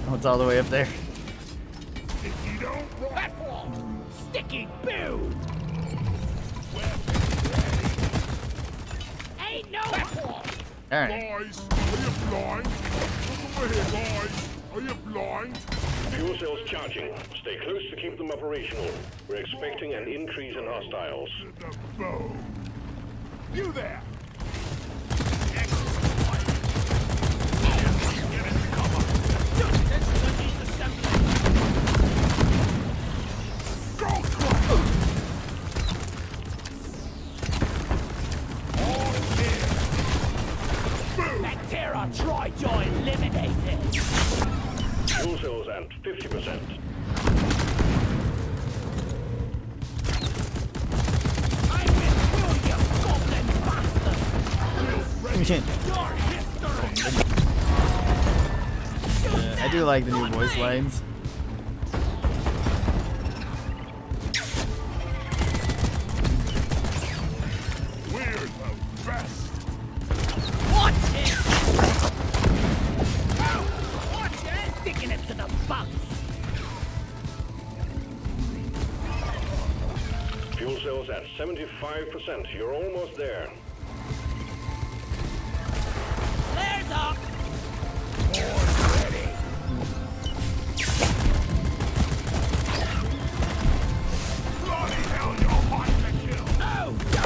Oh, it's all the way up there. If you don't roll, Platform. Sticky boo. Ain't no platform. Alright. guys, are you blind? Look over here, guys. Are you blind? Fuel cells charging. Stay close to keep them operational. We're expecting an increase in hostiles. The bow. You there. Bacteria Tri-Joy eliminated. Fuel cells at 50%. I will kill you, goblin bastard. I do like the new voice lines. We're the best. Watch it! Ow! Watch it! Sticking it to the bugs. Fuel cells at 75%. You're almost there. Flares up. Bloody hell, you're hard to kill. Oh, go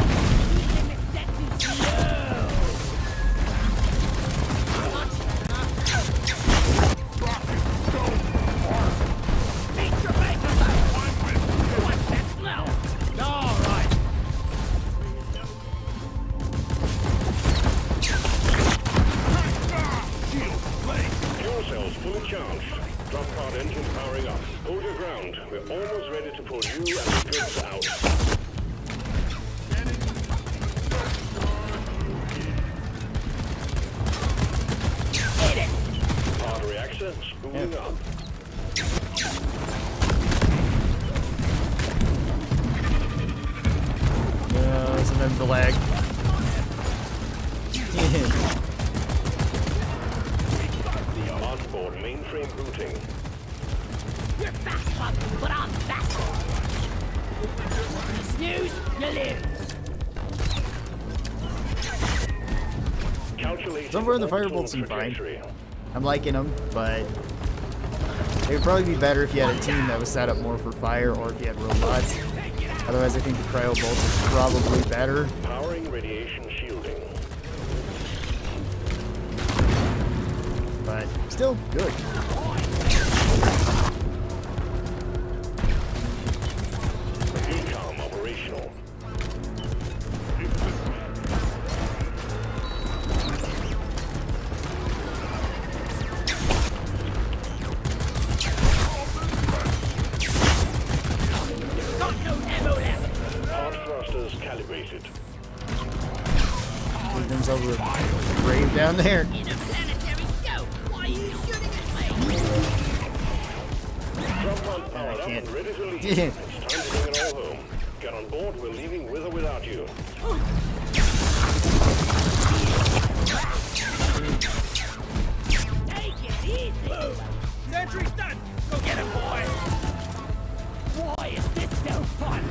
around. We're almost ready to pull you and the goods out. Hit it! Artery access spooling up. Sometimes the lag. Onboard mainframe booting. You're fast, bud, but I'm faster. You snooze, you lose. Calculating So far the orbital Firebolts seem fine. trajectory. I'm liking them, but it would probably be better if you had a team that was set up more for fire or if you had robots. Otherwise, I think the Cryo Bolts is probably better. Powering radiation shielding. But still good. Decom operational. Got no ammo left. Hard thrusters calibrated. Leave themselves a grave down there. Interplanetary scope. Why are you shooting at me? Drop pod powered up can't. and ready to leave. Yeah. It's time to bring it all home. Get on board, we're leaving with or without you. Take it easy. Sentry's done. Go get him, boy. Why is this so fun?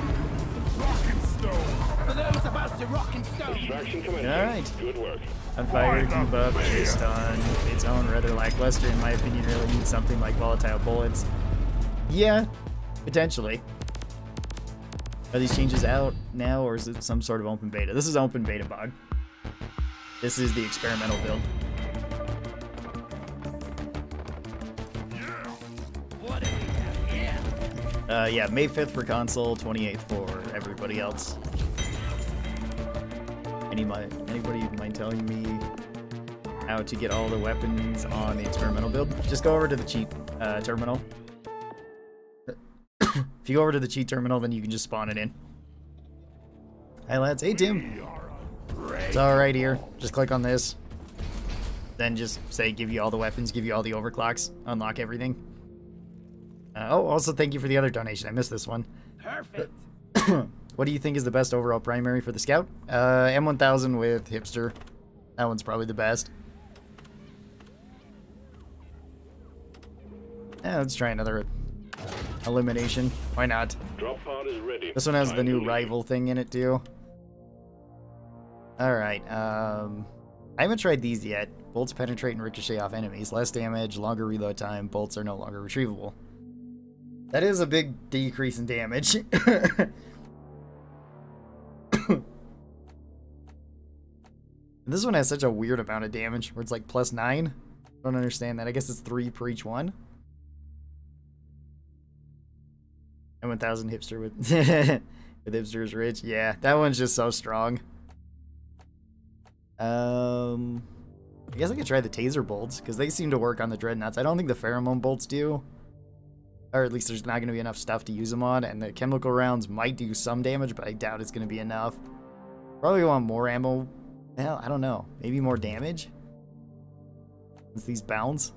Rock and stone. For those about to rock and stone. Extraction commencing. Alright. Good work. Unfired debuff based on its own rather lackluster, in my opinion, really needs something like volatile bullets. Yeah, potentially. Are these changes out now, or is it some sort of open beta? This is open beta, Bog. This is the experimental build. What do we have here? Yeah, May 5th for console, 28th for everybody else. Anybody mind telling me how to get all the weapons on the experimental build? Just go over to the cheat terminal. If you go over to the cheat terminal, then you can just spawn it in. Hi lads. Hey Tim. It's all right here. Just click on this. Then just say give you all the weapons, give you all the overclocks, unlock everything. Oh, also thank you for the other donation. I missed this one. Perfect. What do you think is the best overall primary for the Scout? M1000 with Hipster. That one's probably the best. Yeah, let's try another elimination. Why not? Drop pod is ready. This one has Time the to new leave. rival thing in it too. Alright, I haven't tried these yet. Bolts penetrate and ricochet off enemies. Less damage, longer reload time. Bolts are no longer retrievable. That is a big decrease in damage. This one has such a weird amount of damage, where it's like +9. I don't understand that. I guess it's 3 per each one. And 1000 Hipster with with Hipster is rich. Yeah, that one's just so strong. I guess I could try the Taser Bolts, because they seem to work on the Dreadnoughts. I don't think the Pheromone Bolts do. Or at least there's not going to be enough stuff to use them on, and the chemical rounds might do some damage, but I doubt it's going to be enough. Probably want more ammo. Well, I don't know. Maybe more damage? Since these bounce?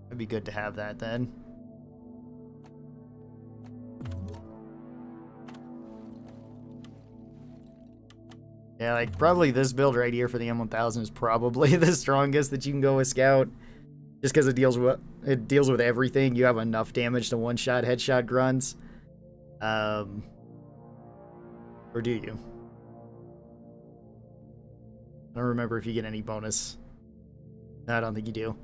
It'd be good to have that then. Yeah, like, probably this build right here for the M1000 is probably the strongest that you can go with Scout. Just because it deals with everything. You have enough damage to one-shot headshot grunts. Or do you? I don't remember if you get any bonus. No, I don't think you do.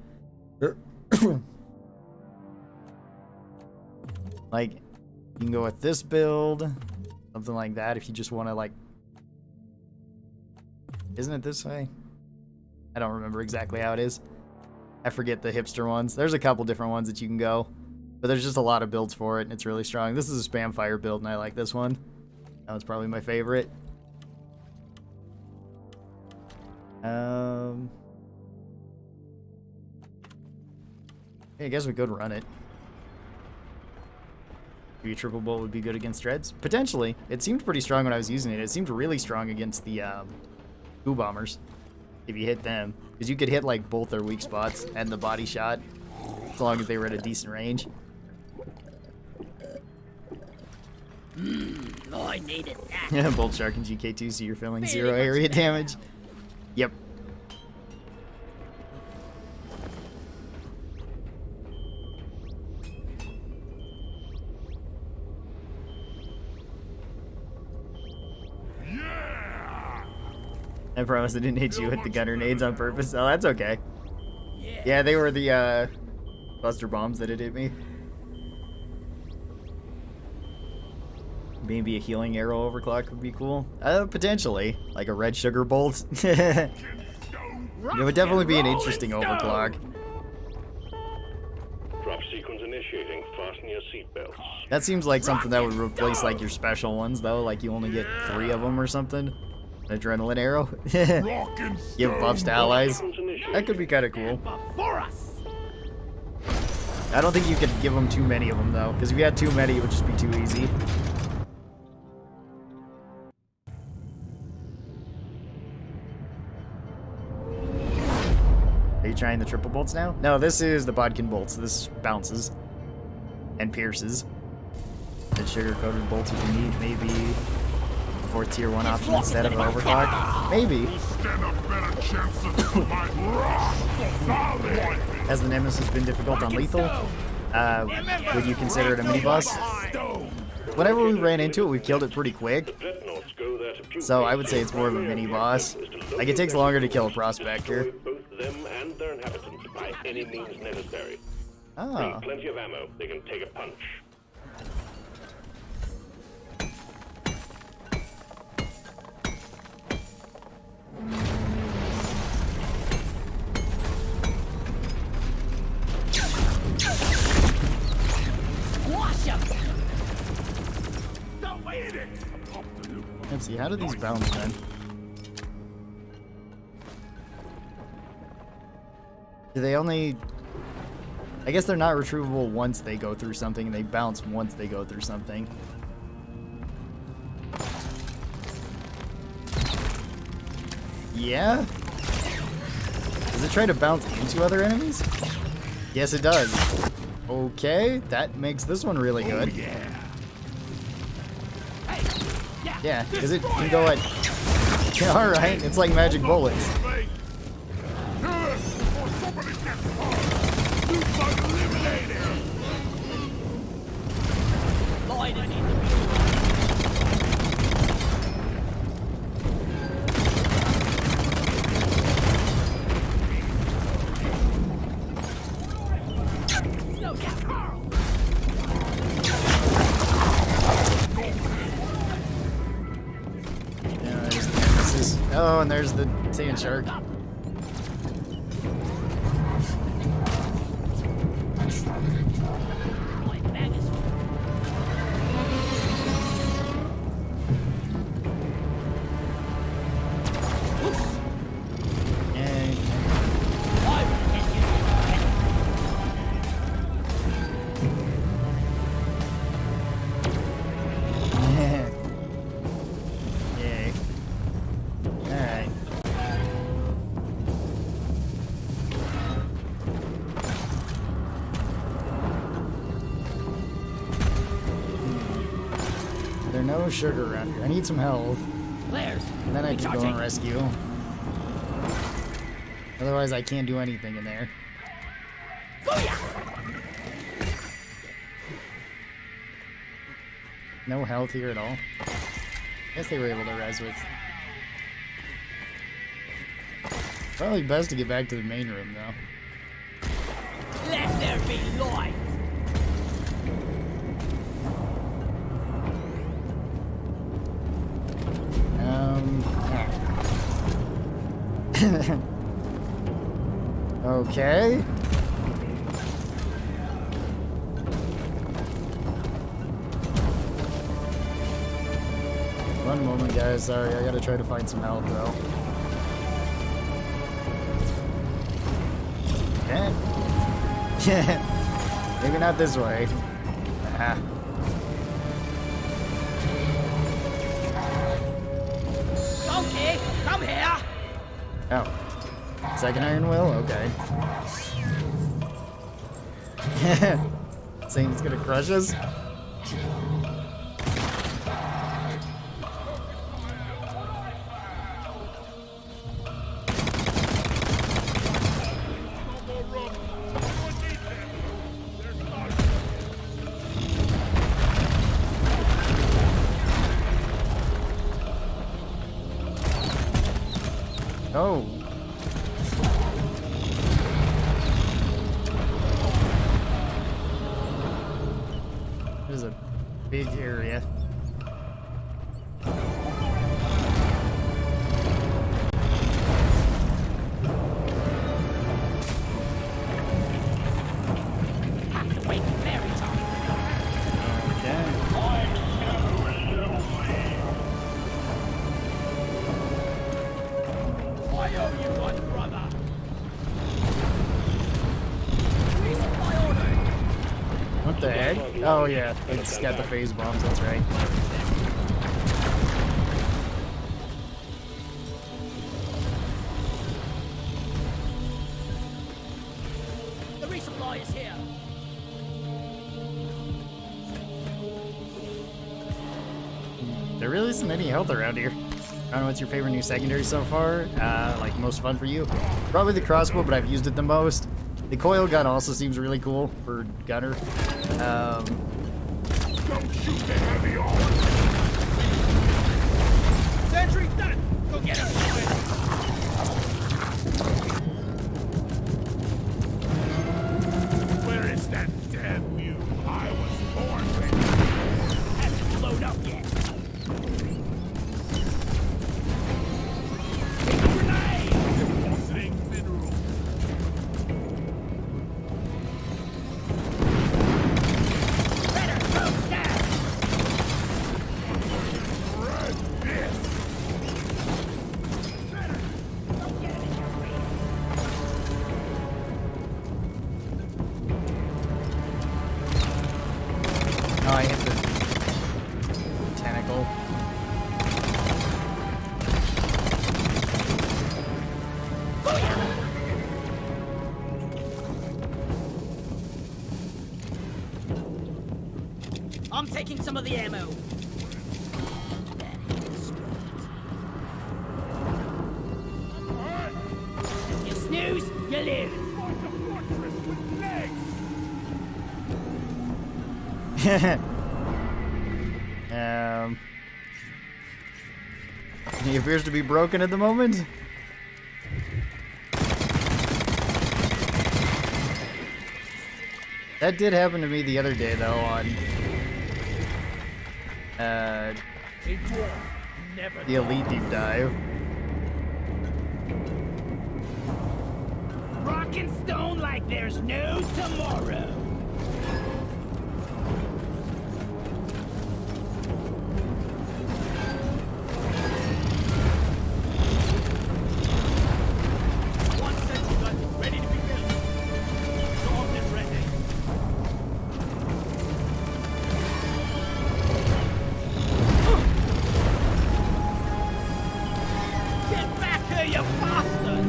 Like, you can go with this build. Something like that if you just want to, like... Isn't it this way? I don't remember exactly how it is. I forget the hipster ones. There's a couple different ones that you can go. But there's just a lot of builds for it, and it's really strong. This is a spam fire build, and I like this one. That one's probably my favorite. I guess we could run it. Maybe a triple bolt would be good against Dreads? Potentially. It seemed pretty strong when I was using it. It seemed really strong against the Goo Bombers. If you hit them. Because you could hit like both their weak spots and the body shot. As long as they were at a decent range. I needed that. Bolt Shark and GK2, so you're feeling 0 area damage. Yep. I promise I didn't hit you with the gunner nades on purpose. Oh, that's okay. Yeah, they were the buster bombs that had hit me. Maybe a healing arrow overclock would be cool. Potentially. Like a red sugar bolt. It would definitely be an interesting overclock. Drop sequence initiating. Fasten your seatbelts. That seems like something that would replace like your special ones though. Like you only get 3 of them or something. An adrenaline arrow. Give buffs to allies. That could be kind of cool. I don't think you could give them too many of them though. Because if you had too many, it would just be too easy. Are you trying the triple bolts now? No, this is the Bodkin bolts. This bounces and pierces. The sugar-coated bolts if you need, maybe 4th tier 1 option instead of an overclock. Maybe. Has the Nemesis been difficult on lethal? Would you consider it a mini boss? Whenever we ran into it, we killed it pretty quick. So I would say it's more of a mini boss. Like it takes longer to kill a prospector. Them and their inhabitants by any means necessary. Oh. Bring plenty of ammo. They can take a punch. Squash him! Let's see, how do these bounce then? Do they only... I guess they're not retrievable once they go through something, and they bounce once they go through something. Yeah? Does it try to bounce into other enemies? Yes, it does. Okay, that makes this one really good. Yeah, because it can go at... Yeah, alright, it's like magic bullets. Oh, and there's the sand shark. No sugar around here. I need some health. And then I can go and rescue. Otherwise, I can't do anything in there. No health here at all. Guess they were able to res with. Probably best to get back to the main room, though. Let there be light. Okay. One moment, guys. Sorry, I gotta try to find some help, though. Okay. Maybe not this way. Ah. Donkey, come here! Oh. Second iron will? Okay. Saying it's gonna crush us? Oh. This is a big area. Have to wait for fairy time. Okay. I owe you one, brother. Resupply order. What the heck? Oh yeah, it's got the phase bombs, that's right. The resupply is here. There really isn't any health around here. I don't know what's your favorite new secondary so far. Like most fun for you. Probably the crossbow, but I've used it the most. The coil gun also seems really cool for gunner. Don't shoot the heavy armor. Sentry done! Go get him! Where is that damn mule I was born with? Hasn't blown up yet. Grenade! Depositing mineral. Better throw down! Red this. Don't get it in your way. Oh, I hit the tentacle. I'm taking some of the ammo. You snooze, you lose. Like a fortress with legs. He appears to be broken at the moment. That did happen to me the other day, though, on A dwarf never the Elite Deep Dive. rock and stone like there's no tomorrow. One sentry gun ready to be built. Storm is ready. Get back here, you bastard!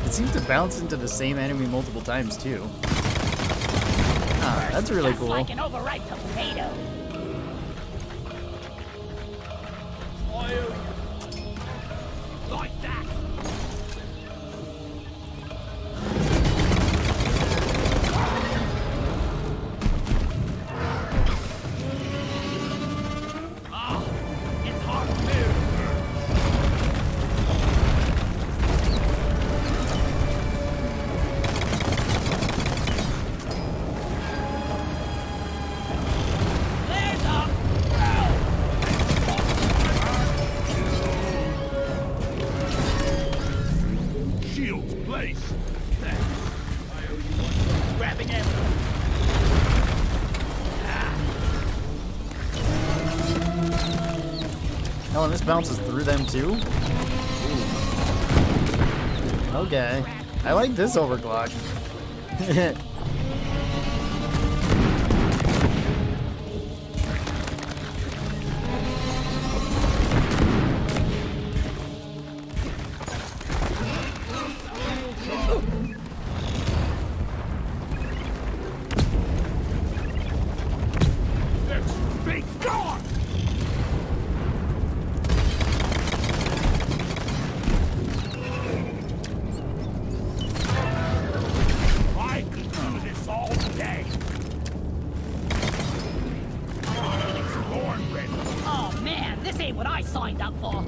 It seems to bounce into the same enemy multiple times, too. Ah, that's really Just cool. like an overripe tomato. Like that. Ah, it's hard to move. There's a grabbing him. Oh, and this bounces through them too? Ooh. Okay. I like this overclock. Be gone! I could do this all day. It's born ready. Oh man, this ain't what I signed up for.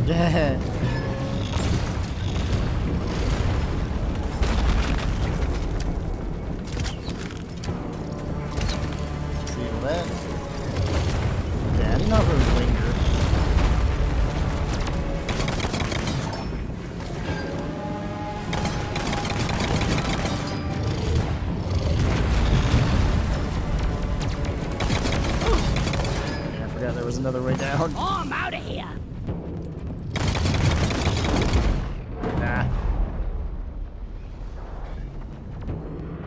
Yeah. See that? Yeah, I did not really linger. Yeah, I forgot there was another way down. Oh, I'm out of here. Nah.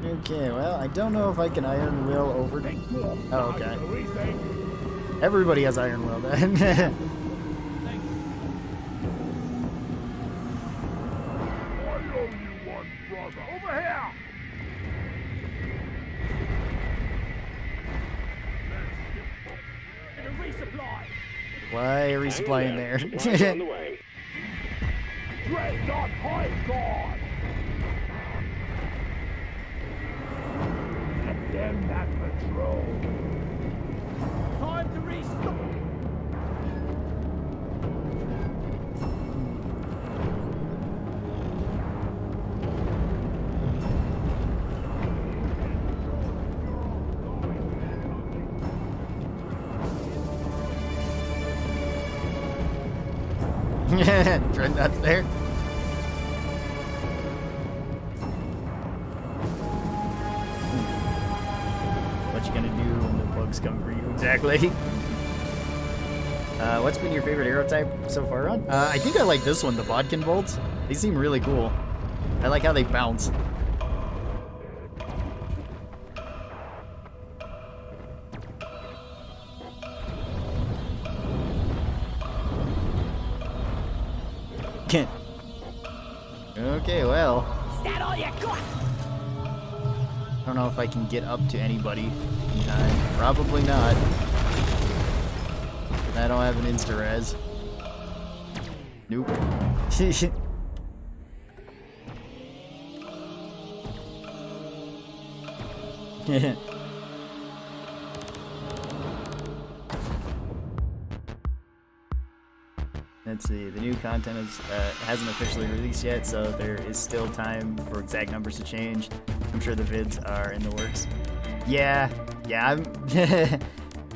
Okay, well, I don't know if I can Iron Will over... Oh, okay. Everybody has Iron Will then. I owe you one, brother. Over here! And a resupply. Why are we supplying there? Right on the way. Dread not high God! And then that patrol. Time to restock. Dreadnought's there. What you gonna do when the bugs come for you exactly? What's been your favorite arrow type so far on? I think I like this one, the Bodkin Bolts. They seem really cool. I like how they bounce. Okay, well, Is that all you got? I don't know if I can get up to anybody in time. Probably not. I don't have an insta-res. Nope. Let's see, the new content hasn't officially released yet, so there is still time for exact numbers to change. I'm sure the vids are in the works. Yeah, I'm...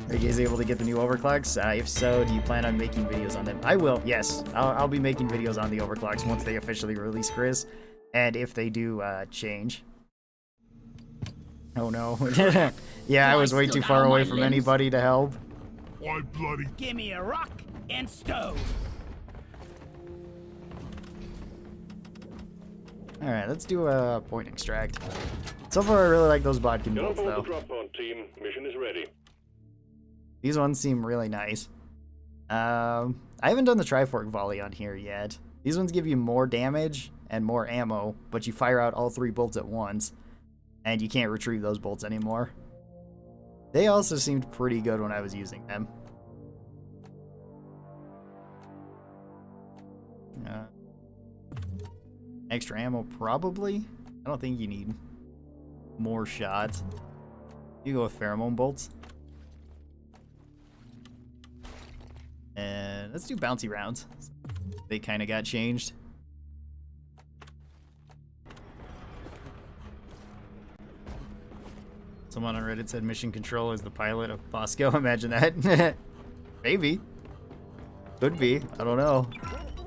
Are you guys able to get the new Overclocks? If so, do you plan on making videos on them? I will, yes. I'll be making videos on the Overclocks once they officially release Chris, and if they do change. Oh no. Yeah, I was way too far away from anybody to help. Why bloody... Give me a rock and stove. Alright, let's do a point extract. So far, I really like those Bodkin Get on bolts, board the though. drop pod team. Mission is ready. These ones seem really nice. I haven't done the Trifork Volley on here yet. These ones give you more damage and more ammo, but you fire out all 3 bolts at once, and you can't retrieve those bolts anymore. They also seemed pretty good when I was using them. Extra ammo, probably. I don't think you need more shots. You go with Pheromone Bolts. And let's do bouncy rounds. They kind of got changed. Someone on Reddit said Mission Control is the pilot of Bosco. Imagine that. Maybe. Could be. I don't know.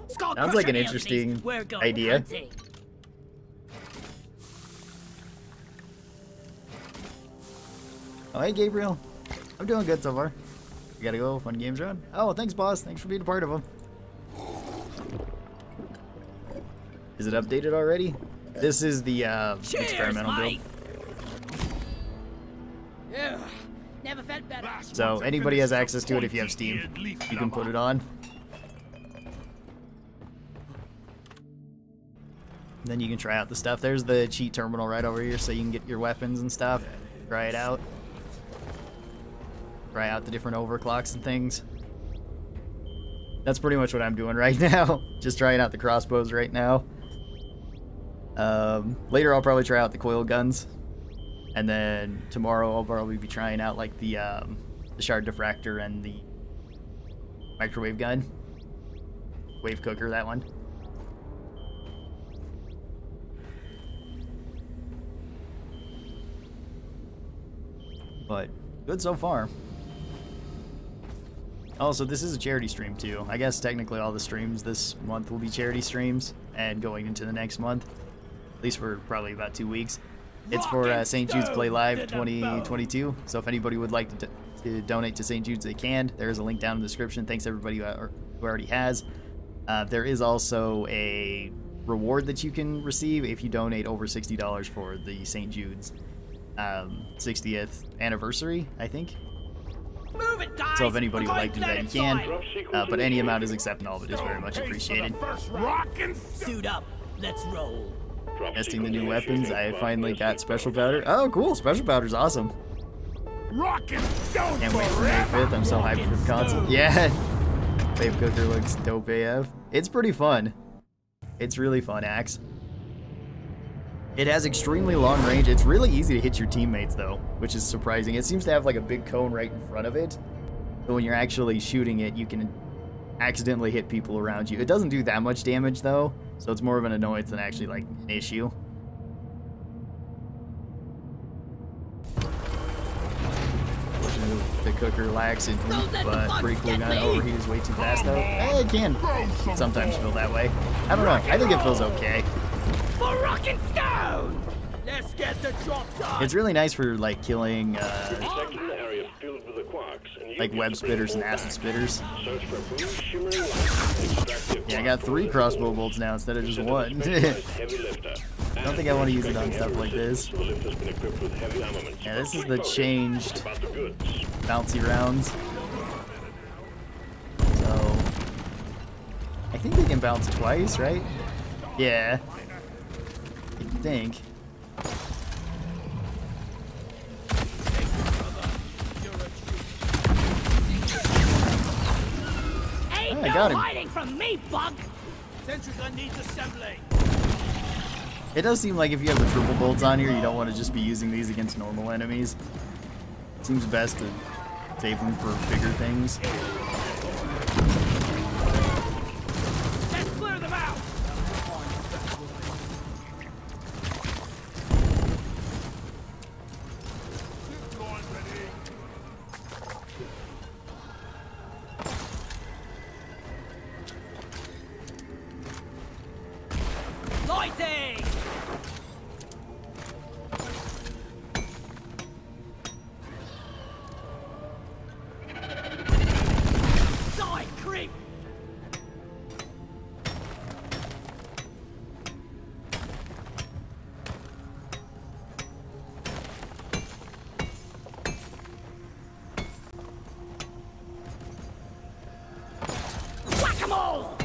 Skull Sounds like Crusher an Anthony, interesting we're going idea. hunting. Oh, hey, Gabriel. I'm doing good so far. We gotta go. Fun games run. Oh, thanks, boss. Thanks for being a part of them. Is it updated already? This is the Cheers, experimental build. mate. Ugh, never felt better. So anybody has access to it if you have Steam. You can put it on. Then you can try out the stuff. There's the cheat terminal right over here, so you can get your weapons and stuff. Try it out. Try out the different overclocks and things. That's pretty much what I'm doing right now. Just trying out the crossbows right now. Later I'll probably try out the coil guns. And then tomorrow I'll probably be trying out like the shard diffractor and the microwave gun. Wave cooker, that one. But good so far. Also, this is a charity stream too. I guess technically all the streams this month will be charity streams, and going into the next month, at least for probably about 2 weeks. It's for St. Jude's Play Live 2022. So if anybody would like to donate to St. Jude's, they can. There is a link down in the description. Thanks everybody who already has. There is also a reward that you can receive if you donate over $60 for the St. Jude's 60th anniversary, I think. Move it, guys. So if anybody would like to do that, you can. Inside. But any amount is accepted, all of it is very much appreciated. Suit up. Let's roll. Testing the new weapons, I finally got special powder. Oh, cool! Special powder's awesome. Can't wait for May 5th. I'm so hyped for the console. Yeah, Wave Cooker looks dope AF. It's pretty fun. It's really fun, Axe. It has extremely long range. It's really easy to hit your teammates though, which is surprising. It seems to have like a big cone right in front of it, so when you're actually shooting it, you can accidentally hit people around you. It doesn't do that much damage though, so it's more of an annoyance than actually like an issue. The cooker lacks in heat, but pretty cool gun. Overheat is way too fast though. It can sometimes feel that way. I don't know. I think it feels okay. For rockin' stone! Let's get the drop done! It's really nice for like killing Second area filled with the quarks, and you like get web to bring spitters and more acid spitters. Search for blue shimmering light. Extractive Yeah, I got 3 crossbow bolts now instead of just 1. I heavy lifter. don't think I want to use it on stuff like this. The lifter's been equipped with heavy armament. Yeah, this is the changed About the goods. bouncy rounds. So I think they can bounce twice, right? Yeah. I think. Ain't I no got him. hiding from me, bug! Sentry gun needs assembly. It does seem like if you have the triple bolts on here, you don't want to just be using these against normal enemies. Seems best to save them for bigger things. Let's clear them out! Lighting! Die, creep! Whack-a-mole!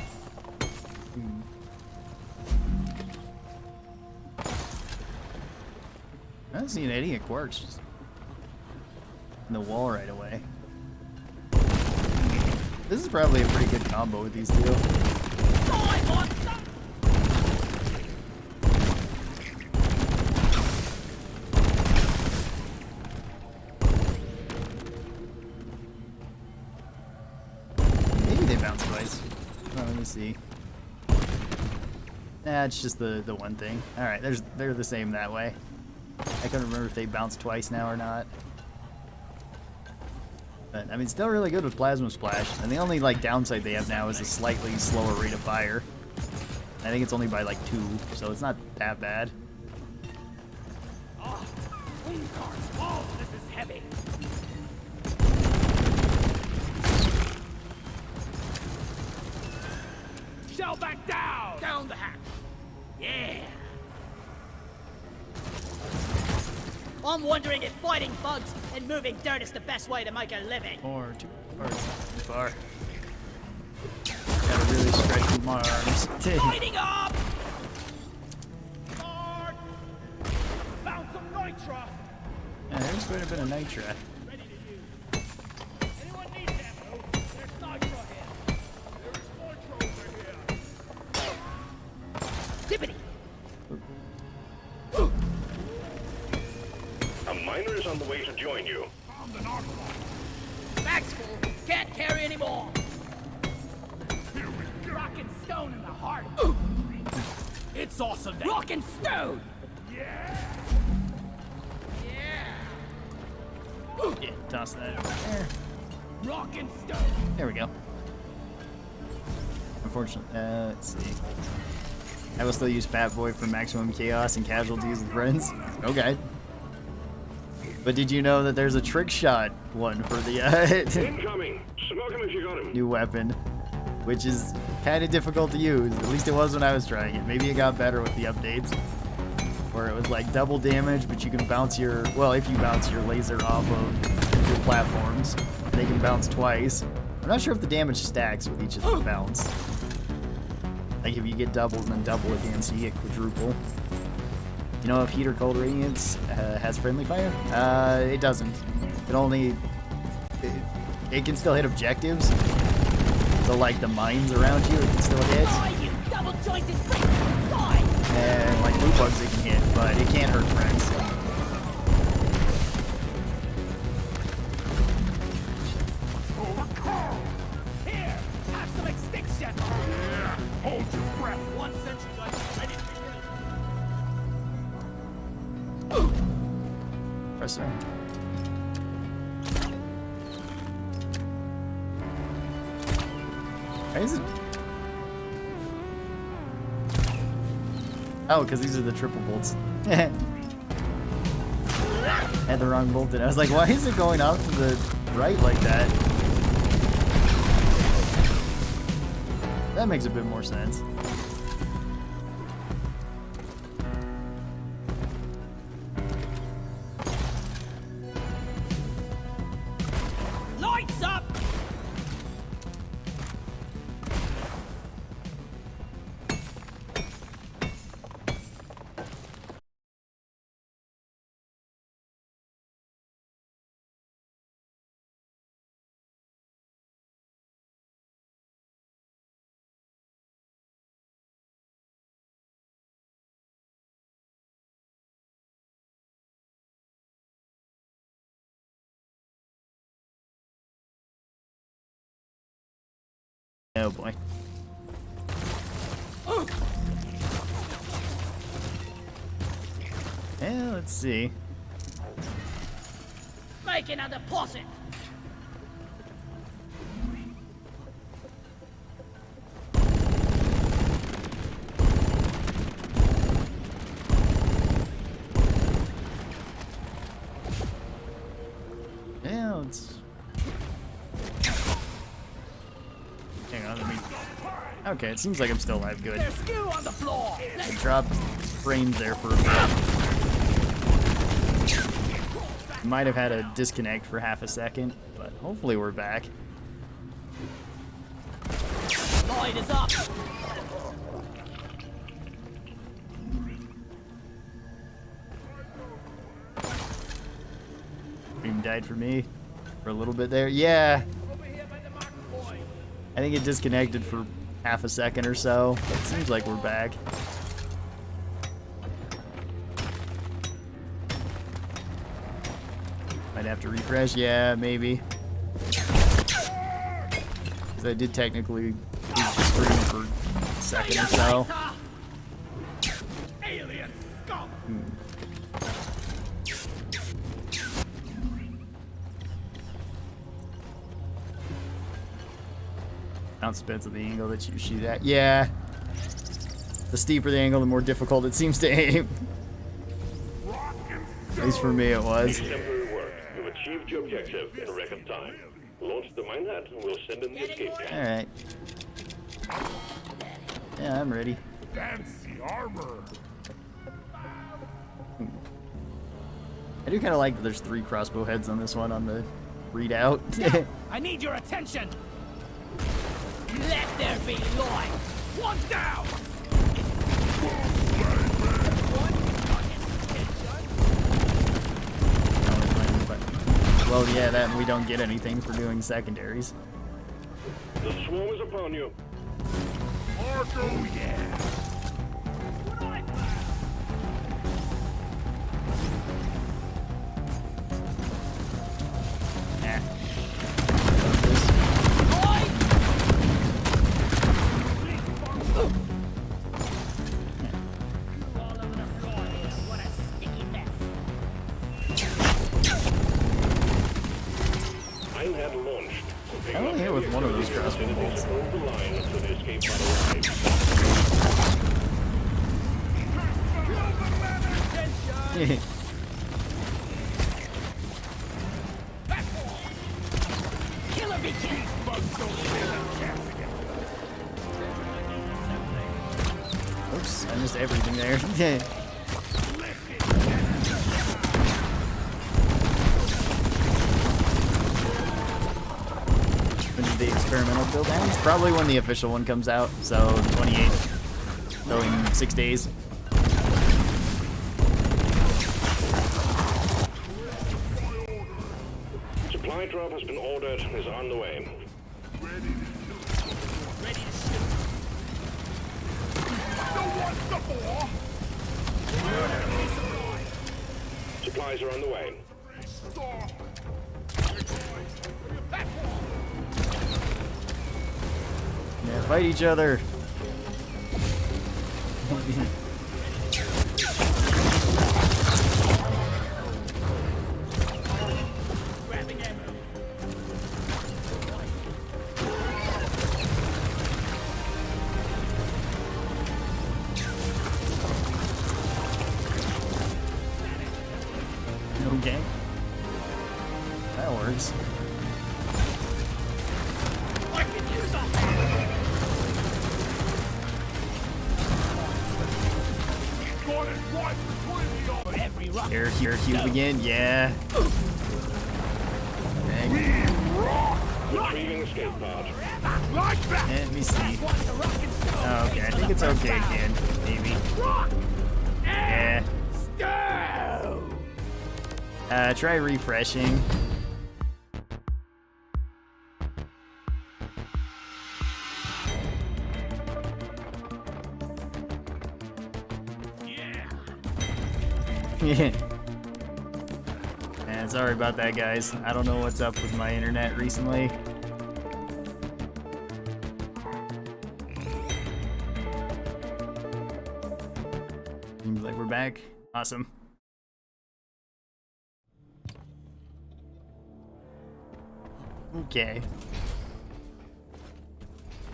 I don't see any quirks just in the wall right away. This is probably a pretty good combo with these two. Die, monster! Maybe they bounce twice. Oh, let me see. Nah, it's just the one thing. Alright, they're the same that way. I couldn't remember if they bounce twice now or not. But, I mean, still really good with Plasma Splash. And the only, like, downside they have now is a slightly slower rate of fire. I think it's only by, like, 2, so it's not that bad. Oh, oh, this is heavy. Shell back down! Down the hatch! Yeah! I'm wondering if fighting bugs and moving dirt is the best way to make a living. Or too far. Gotta really stretch my arms. Lighting up! Mark! Found some nitra! Yeah, there's going to have been a nitra. Ready to use. Anyone need ammo? There's nitra here. There's nitra over here. Tippity! A miner is on the way to join you. Found an arc line. Bag's full. Can't carry anymore. Here we go. Rock and stone in the heart. It's awesome. Rock and stone. Yeah. Yeah. Yeah, toss that over there. Rock and stone. There we go. Unfortunately, let's see. I will still use Fat Boy for maximum chaos and casualties with friends. Okay. But did you know that there's a trick shot one for the Incoming! Smoke him if you got him. new weapon, which is kind of difficult to use. At least it was when I was trying it. Maybe it got better with the updates, where it was like double damage, but you can bounce your, well, if you bounce your laser off of your platforms, they can bounce twice. I'm not sure if the damage stacks with each of the bounce. Like if you get double and then double again, so you get quadruple. You know if Heat or Cold Radiance has friendly fire? It doesn't. It only... It can still hit objectives. So like the mines around you, it can still hit. Oh, you double-jointed freak! Die! And like blue bugs it can hit, but it can't hurt friends. Oh, Karl. Here! Have some extinction! Yeah. Hold your breath. 1 sentry gun ready to be released. Press R. Why is it? Oh, because these are the triple bolts. Had the wrong bolt in. I was like, why is it going off to the right like that? That makes a bit more sense. Lights up! Oh boy. Yeah, let's see. Making a deposit! Yeah, let's... Hang on, let me... Okay, it seems like I'm still alive. Good. There's stew on the floor! I dropped frames there for a bit. Might have had a disconnect for half a second, but hopefully we're back. Light is up! Stream died for me for a little bit there. Yeah, Over here by the mark point. I think it disconnected for half a second or so. But it seems like we're back. Might have to refresh. Yeah, maybe. 'Cause I did technically lose the stream for a second or so. Alien scum! Bounce depends on the angle that you shoot at. Yeah. The steeper the angle, the more difficult it seems to aim. At least for me it was. Exemplary work. You've achieved your objective in record time. Launch the mine hat and we'll send in the escape pod. Alright. Yeah, I'm ready. Fancy armor. I do kind of like that there's 3 crossbow heads on this one on the readout. I need your attention. Let there be light. One down. Well, yeah, that and we don't get anything for doing secondaries. The swarm is upon you. Marco, yeah. I only hit with one of those crossbow bolts. Hold the line until the escape pod arrives. Killer be killed. Oops, I missed everything there. The experimental build ends, probably when the official one comes out, so 28th, so in 6 days. Supply drop has been ordered and is on the way. Ready to shoot. Supplies are on the way. Yeah, fight each other. Grabbing ammo. Okay. That works. I can use a Got it right between the eyes. every rock. Air cube again, yeah. Dang. Retrieving escape pod. Like that. Let me see. What's the rock and stone? Oh, okay, I think it's okay again, maybe. Rock. Yeah. Stone. Try refreshing. Yeah. And sorry about that, guys. I don't know what's up with my internet recently. Seems like we're back. Awesome. Okay.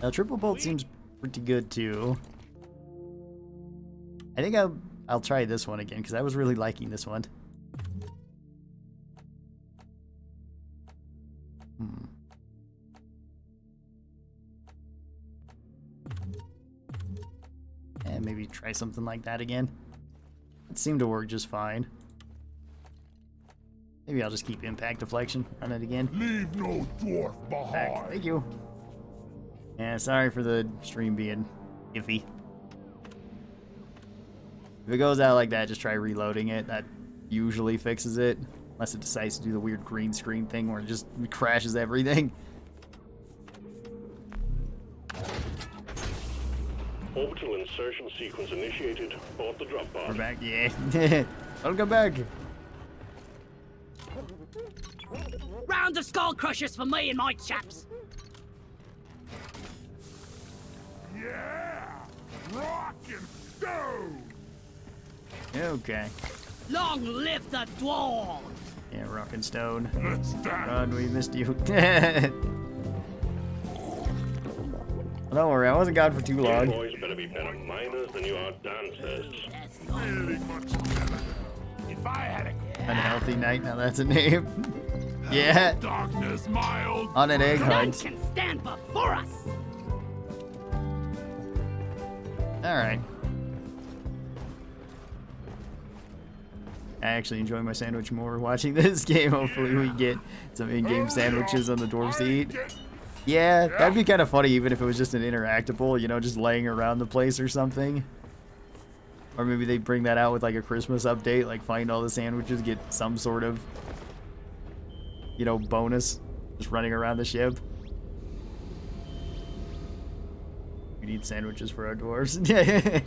Now, triple bolt seems pretty good too. I think I'll try this one again because I was really liking this one. And maybe try something like that again. It seemed to work just fine. Maybe I'll just keep impact deflection on it again. Leave no dwarf behind. Back. Thank you. Yeah, sorry for the stream being iffy. If it goes out like that, just try reloading it. That usually fixes it. Unless it decides to do the weird green screen thing where it just crashes everything. Orbital insertion sequence initiated. Board the drop pod. We're back, yeah. I'll come back. Round of skull crushers for me and my chaps. Yeah. Rock and stone. Okay. Long live the dwarf. Yeah, rock and stone. Let's dance. Run, we missed you. Don't worry, I wasn't gone for too You long. boys better be better miners than you are dancers. Really much better. If I had a Unhealthy night, now that's a name. Yeah, darkness, my old on an egg None hunt. can stand before us. Alright. I actually enjoy my sandwich more watching this game. Hopefully we get some in-game sandwiches on the dwarves to eat. Yeah, that'd be kind of funny even if it was just an interactable, you know, just laying around the place or something. Or maybe they bring that out with like a Christmas update, like find all the sandwiches, get some sort of, you know, bonus. Just running around the ship. We need sandwiches for our dwarves.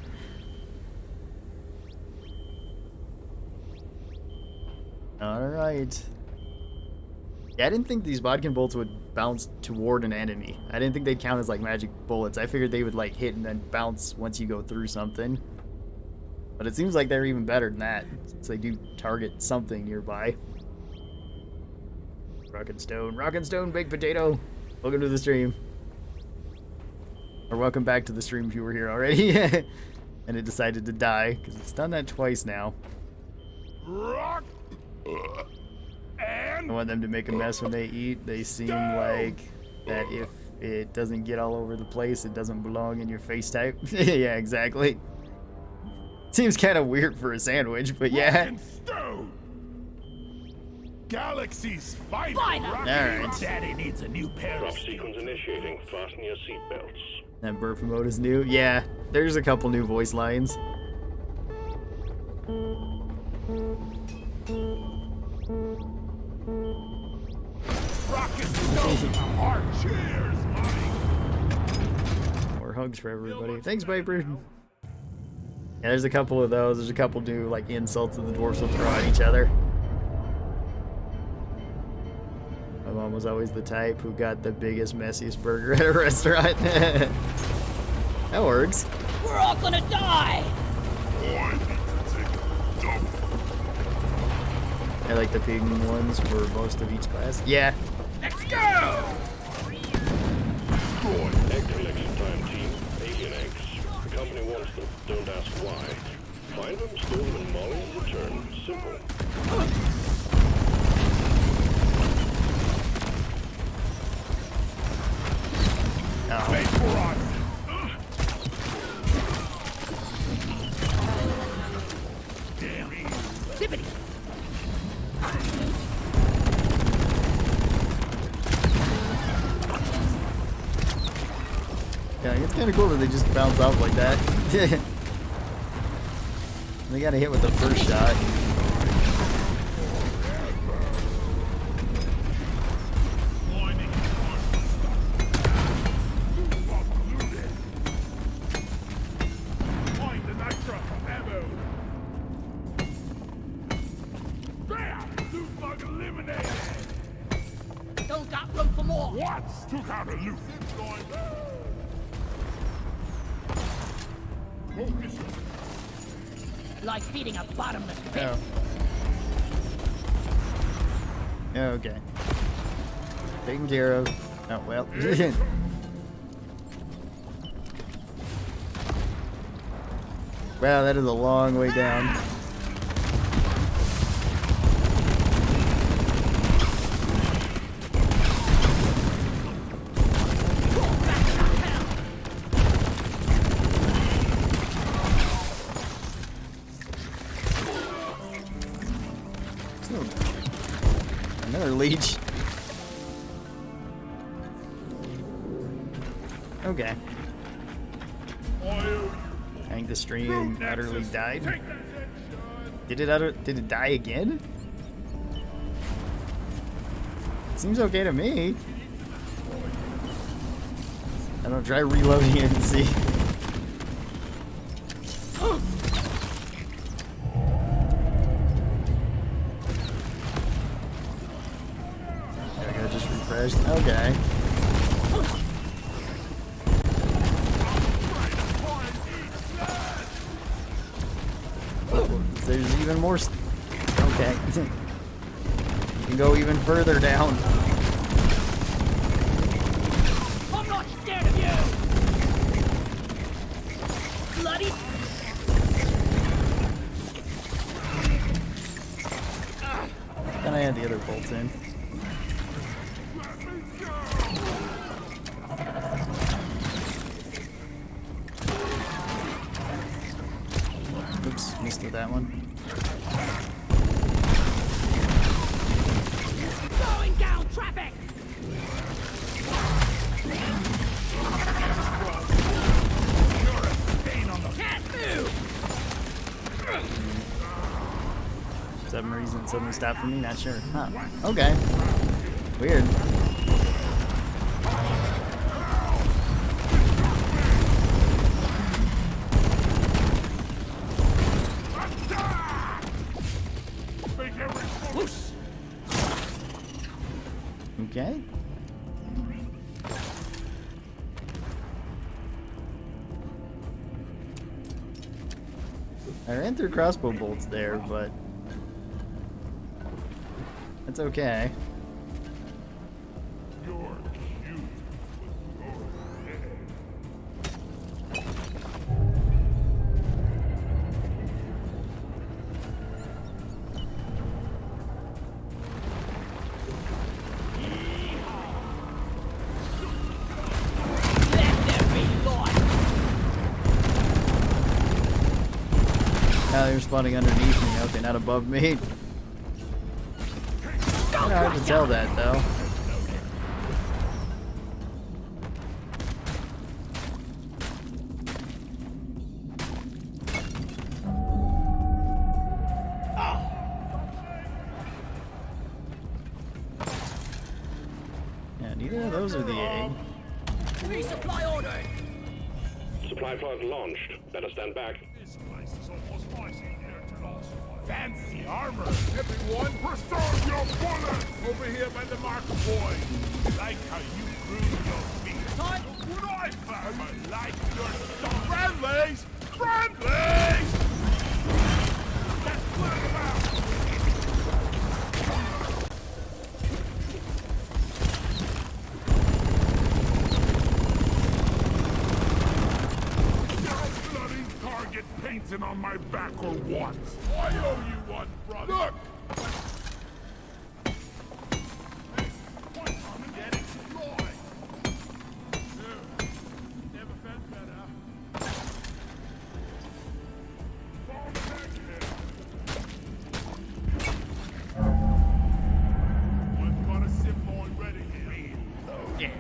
Alright. Yeah, I didn't think these bodkin bolts would bounce toward an enemy. I didn't think they'd count as like magic bullets. I figured they would like hit and then bounce once you go through something. But it seems like they're even better than that, since they do target something nearby. Rock and stone, baked potato. Welcome to the stream. Or welcome back to the stream if you were here already. And it decided to die, because it's done that twice now. rock. I want them to make a mess when they eat. They seem like that if it doesn't get all over the place, it doesn't belong in your face type. Yeah, exactly. Seems kind of weird for a sandwich, but yeah. Stone. Galaxies fight. By the- Alright. Daddy needs a new pair Drop of sequence initiating. Fasten your seatbelts. That burp mode is new. Yeah, there's a couple new voice lines. rocket stone. Hard cheers, Mike. More hugs for everybody. Thanks, Viper. Yeah, there's a couple of those. There's a couple new like insults that the dwarves will throw at each other. My mom was always the type who got the biggest, messiest burger at a restaurant. That works. We're all gonna die. I need to take a dump. I like the pig ones for most of each class. Yeah. Let's go. Egg collection time, team. Alien eggs. The company wants them. Don't ask why. Find them, store them in Molly, and return. Simple. Oh. Wait for us. Damn. Zippity. Yeah, it's kind of cool that they just bounce off like that. They got to hit with the first shot. Find the nitro ammo. There! Loot bug eliminated. Don't got room for more. What? Took out a loot. Focus. Like feeding a bottomless pit. Oh. Okay. Taken care of. Oh, well. Wow, that is a long way down. Another leech. Okay. I think the stream utterly died. Did it die again? Seems okay to me. I don't try reloading it and see. I gotta just refresh. Okay. There's even more. Okay. You can go even further down. I'm not scared of you. the other bolts in. Oops, missed with that one. Slowing down traffic! Can't move! For some reason it suddenly stopped for me, not sure. Huh. Okay. Weird. Okay. I ran through crossbow bolts there, but that's okay. You're cute. Let there be light! Now they're spawning underneath me. Okay, not above me. Kinda hard to tell that though. Yeah, neither of those are the egg. Resupply ordered! Supply pod launched. Better stand back. This place is almost nice in here to last. Fancy armor. Everyone, preserve your bullets! Over here by the mark point. Like how you groove your feet. Time! Would I farmer like your stuff? Friendlies! Friendlies! Let's clear them out! Bloody target painting on my back or what? I owe you one, brother. Look! Hey, I'm getting destroyed. Never felt better. Fall back here. I've got a sim ready here. Yeah.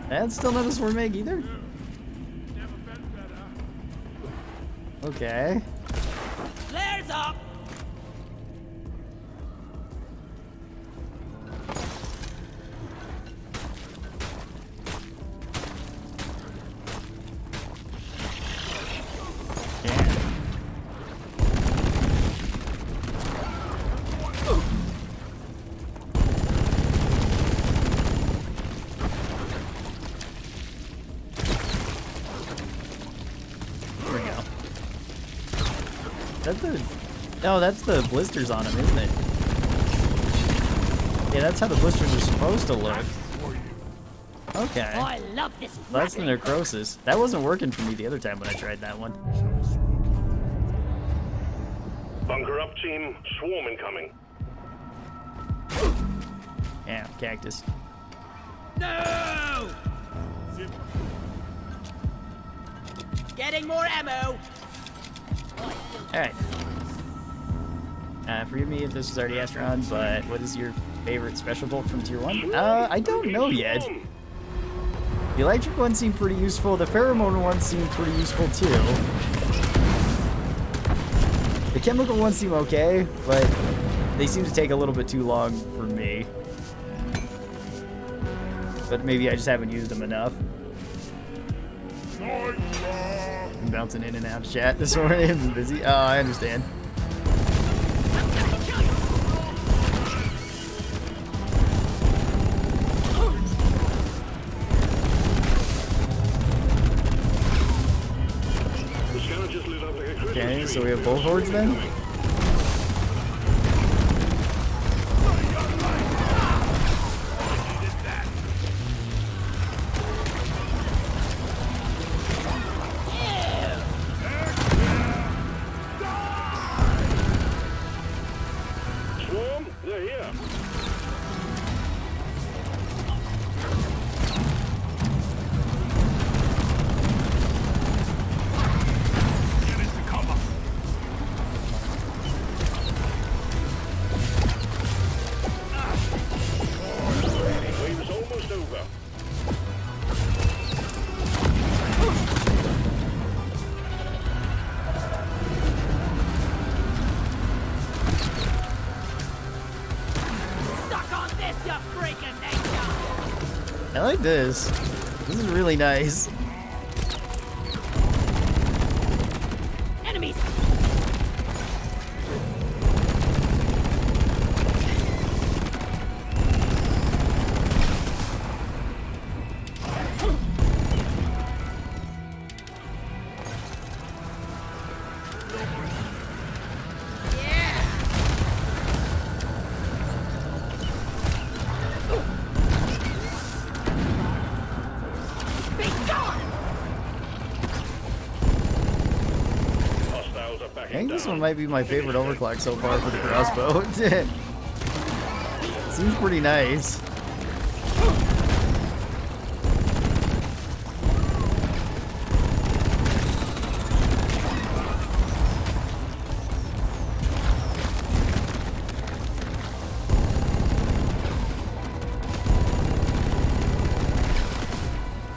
That's still not a swarm egg either? Never felt better. Okay. Flares up! Yeah. There we go. Is that the... No, that's the blisters on him, isn't it? Yeah, that's how the blisters are supposed to look. Okay. I love this Well, that's the grappling. necrosis. That wasn't working for me the other time when I tried that one. Bunker up, team. Swarm incoming. Yeah, cactus. No! Getting more ammo! Alright. Forgive me if this was already asked around, but what is your favorite special bolt from Tier 1? I don't know yet. The electric one seemed pretty useful. The pheromone one seemed pretty useful too. The chemical ones seem okay, but they seem to take a little bit too long for me. But maybe I just haven't used them enough. I'm bouncing in and out of chat this morning. I'm busy. Oh, I understand. The scanner just lit up like a Christmas Okay, so tree. we have both hordes then? Swarm, they're here. like this. This is really nice. Enemies! I think this one might be my favorite overclock so far for the crossbow. Seems pretty nice.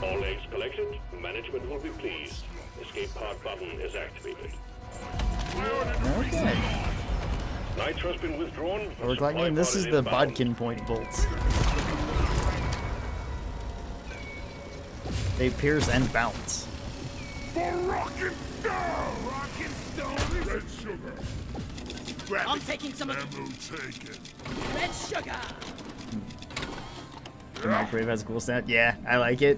All eggs collected. Management will be pleased. Escape pod button is activated. Okay. Nitro has been withdrawn. Overclock game. This is the bodkin point bolts. They pierce and bounce. For rock and stone! Rock and stone! Red sugar. Grab I'm it. taking some of Ammo taken. red sugar. The microwave has a cool sound. Yeah, I like it.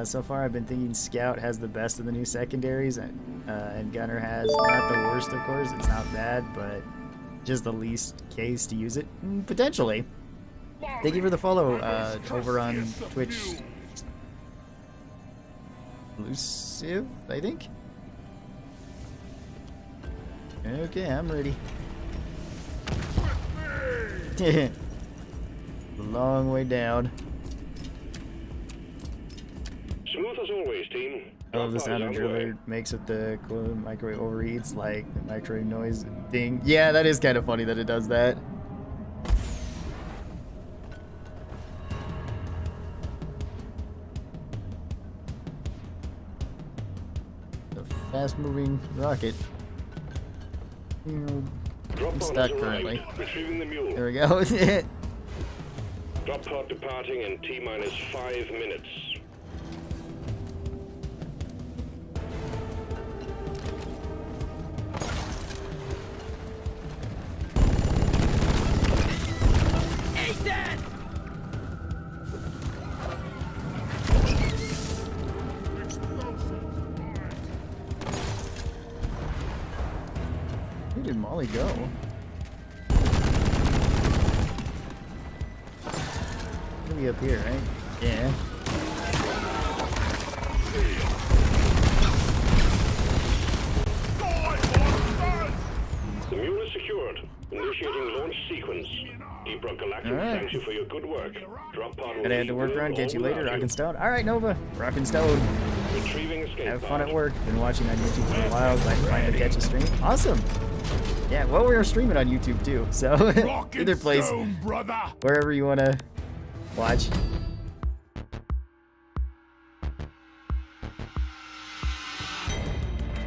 So far I've been thinking Scout has the best of the new secondaries, and Gunner has not the worst, of course. It's not bad, but just the least case to use it. Potentially. Thank you for the follow over on Twitch. Exclusive, I think. Okay, I'm ready. Long way down. Smooth as always, team. I love the sound a Drop pod is driller underway. makes with the cool microwave overheats, like the microwave noise ding. Yeah, that is kind of funny that it does that. The fast-moving rocket. Drop I'm pod stuck has arrived. currently. Retrieving the mule. There we go. Drop pod departing in T-minus 5 minutes. Ethan! Where did Molly go? Gonna be up here, right? Yeah. The mule is secured. Initiating launch sequence. Deeper Galactic, Alright. thanks you for your good work. Drop pod will Gotta head to work leave run. Catch you all later. without Rockin' Stone. Alright, Nova. Rockin' Stone. Retrieving escape Have fun pod. at work. Been watching on YouTube for a while. Glad to finally catch a stream. Awesome. Yeah, well, we are streaming on YouTube too. So Rock and either place, stone, brother! wherever you want to watch.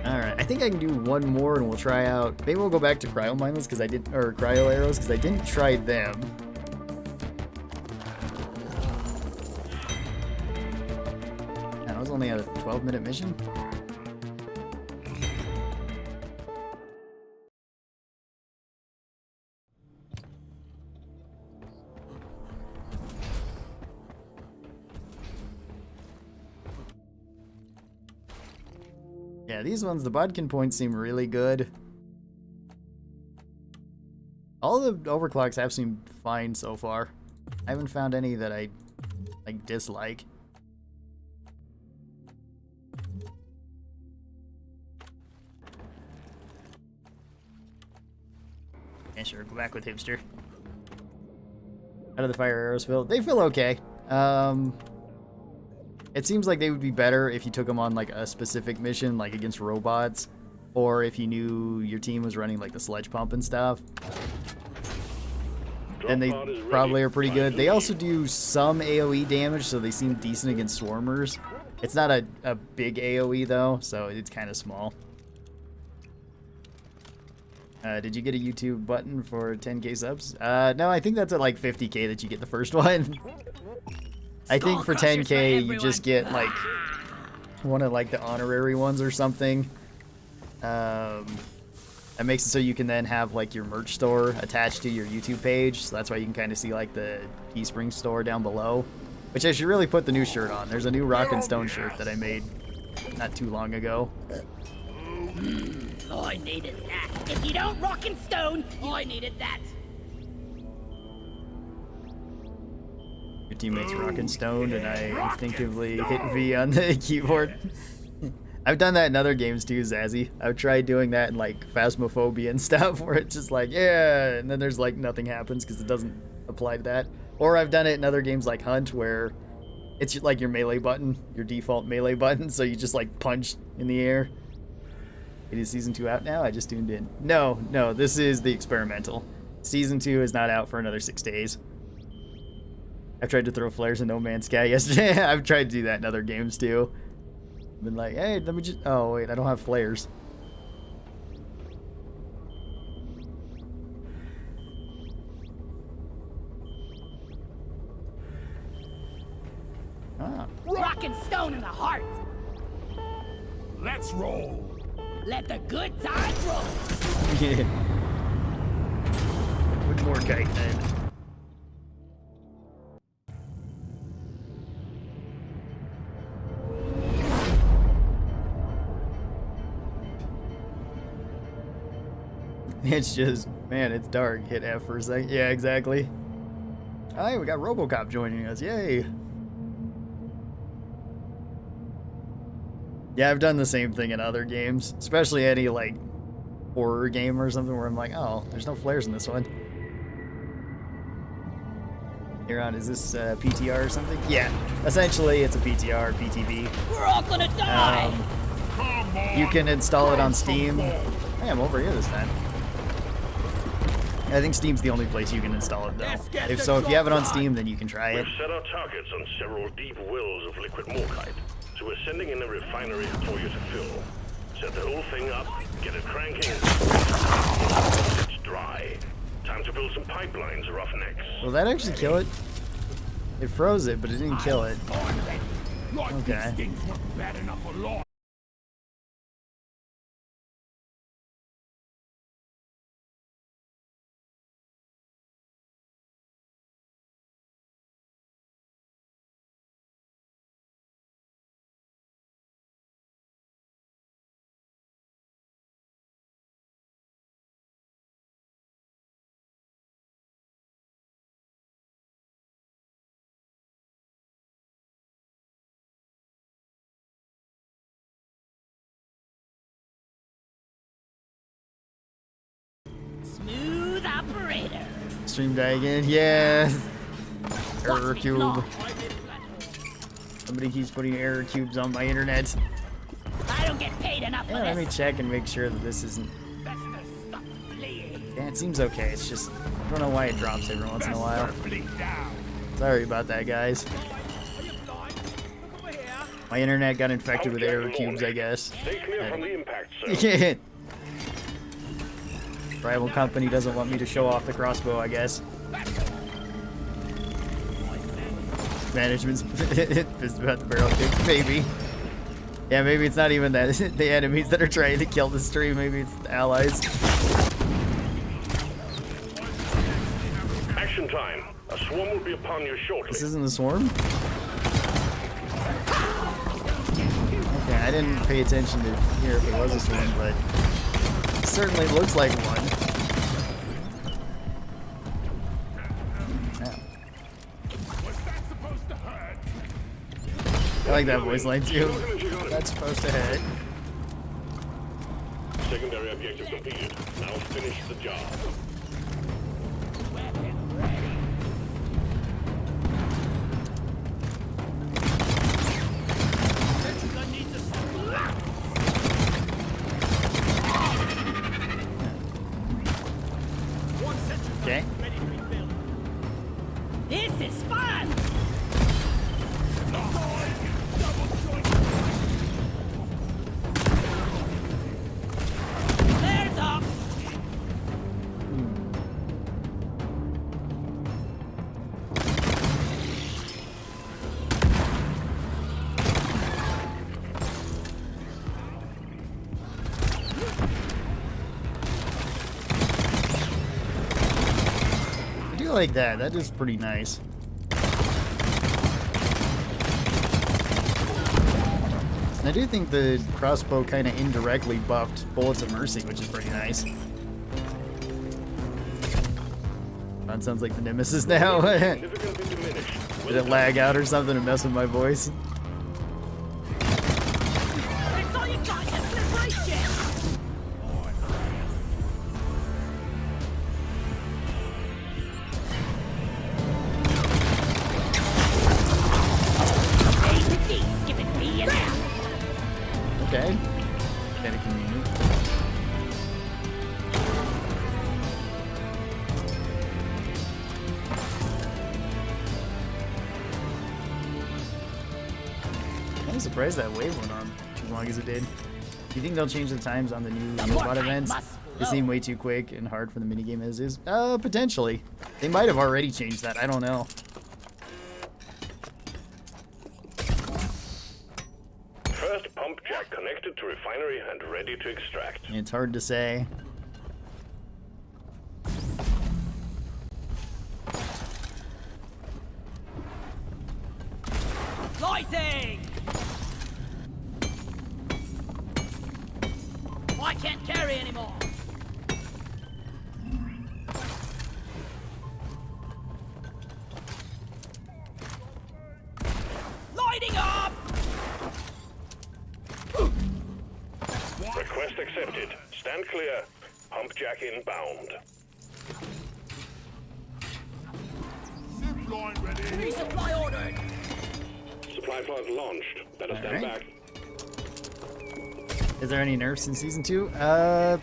Alright, I think I can do one more and we'll try out. Maybe we'll go back to cryo mindless because I did, or cryo arrows because I didn't try them. That was only a 12-minute mission. Yeah, these ones, the bodkin points seem really good. All the overclocks have seemed fine so far. I haven't found any that I like dislike. Yeah, sure, go back with hipster. How do the fire arrows feel? They feel okay. It seems like they would be better if you took them on like a specific mission, like against robots, or if you knew your team was running like the sledge pump and stuff. Then they pod is ready. probably are pretty Time good. to They leave. also do some AoE damage, so they seem decent against swarmers. It's not a big AoE though, so it's kind of small. Did you get a YouTube button for 10k subs? No, I think that's at like 50k that you get the first one. I think for 10k you just get like one of like the honorary ones or something. That makes it so you can then have like your merch store attached to your YouTube page. So that's why you can kind of see like the Teespring store down below. Which I should really put the new shirt on. There's a new Rock and Stone shirt that I made not too long ago. I needed that. If you don't rock and stone, I needed that. Your teammates rock and stone, and I instinctively hit V on the keyboard. I've done that in other games too, Zazzy. I've tried doing that in like Phasmophobia and stuff, where it's just like, yeah, and then there's like nothing happens because it doesn't apply to that. Or I've done it in other games like Hunt, where it's like your melee button, your default melee button, so you just like punch in the air. It is season 2 out now? I just tuned in. No, this is the experimental. Season 2 is not out for another 6 days. I've tried to throw flares in No Man's Sky yesterday. I've tried to do that in other games too. Been like, hey, let me just... Oh, wait, I don't have flares. Ah. Rock and stone in the heart. Let's roll. Let the good times roll. Yeah. With more kite then. It's just, man, it's dark. Hit F for a second. Yeah, exactly. Hi, we got RoboCop joining us. Yay. Yeah, I've done the same thing in other games, especially any like horror game or something where I'm like, oh, there's no flares in this one. Aaron, is this PTR or something? Yeah, essentially it's a PTR, PTB. We're all gonna die. You can install it on Steam. Hey, I'm over here this time. I think Steam's the only place you can install it though. If you have it on Steam, then you can try it. We've set our targets on several deep wells of liquid morkite. So we're sending in a refinery for you to fill. Set the whole thing up, get it cranking, it's dry. Time to build some pipelines, roughnecks. Will that actually kill it? It froze it, but it didn't kill it. Okay. Smooth operator. Stream die again? Yeah. Error cube. Somebody keeps putting error cubes on my internet. I don't get paid enough for Yeah, let me this. check and make sure that this isn't... Yeah, it seems okay. It's just... I don't know why it drops every once in a while. Sorry about that, guys. My internet got infected with error cubes, I guess. Stay clear from the impact zone. Yeah. Rival company doesn't want me to show off the crossbow, I guess. Management's pissed about the barrel kick. Maybe. Yeah, maybe it's not even that the enemies that are trying to kill the stream. Maybe it's the allies. Action time. A swarm will be upon you shortly. This isn't the swarm? Okay, I didn't pay attention to hear if it was a swarm, but it certainly looks like one. I like that voice line too. That's supposed to hurt. Secondary objective completed. Now finish the job. Okay. This is fun. Flares up. like that. That is pretty nice. And I do think the crossbow kind of indirectly buffed Bullets of Mercy, which is pretty nice. That sounds like the Nemesis now. Did it lag out or something and mess with my voice? It's all you got, you liberation! A&D's giving me an out. Okay. Kinda convenient. I'm surprised that wave went on as long as it did. Do you think they'll change the times on the new robot events? They seem way too quick and hard for the minigame as is. Potentially. They might have already changed that. I don't know. First pump jack connected to refinery and ready to extract. It's hard to say. Lighting! I can't carry anymore. Lighting up! Request accepted. Stand clear. Pump jack inbound. Zip line ready. Resupply ordered. Supply pod launched. Better stand Alright. back. Is there any nerfs in Season 2?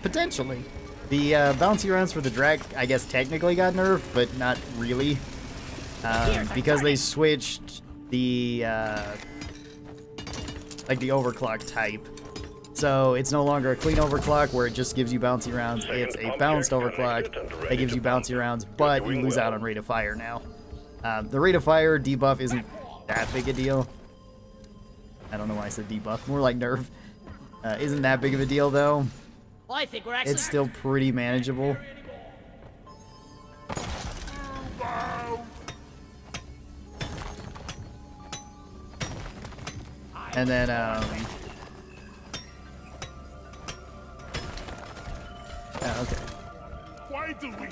Potentially. The bouncy rounds for the drag, I guess, technically got nerfed, but not really. Because they switched the, like the overclock type. So it's no longer a clean overclock where it just gives you bouncy rounds. It's a balanced overclock that gives you bouncy rounds, but you lose out on rate of fire now. The rate of fire debuff isn't that big a deal. I don't know why I said debuff, more like nerf. Isn't that big of a deal though. Well, I think we're actually... It's still pretty manageable. And then, okay. Why do we even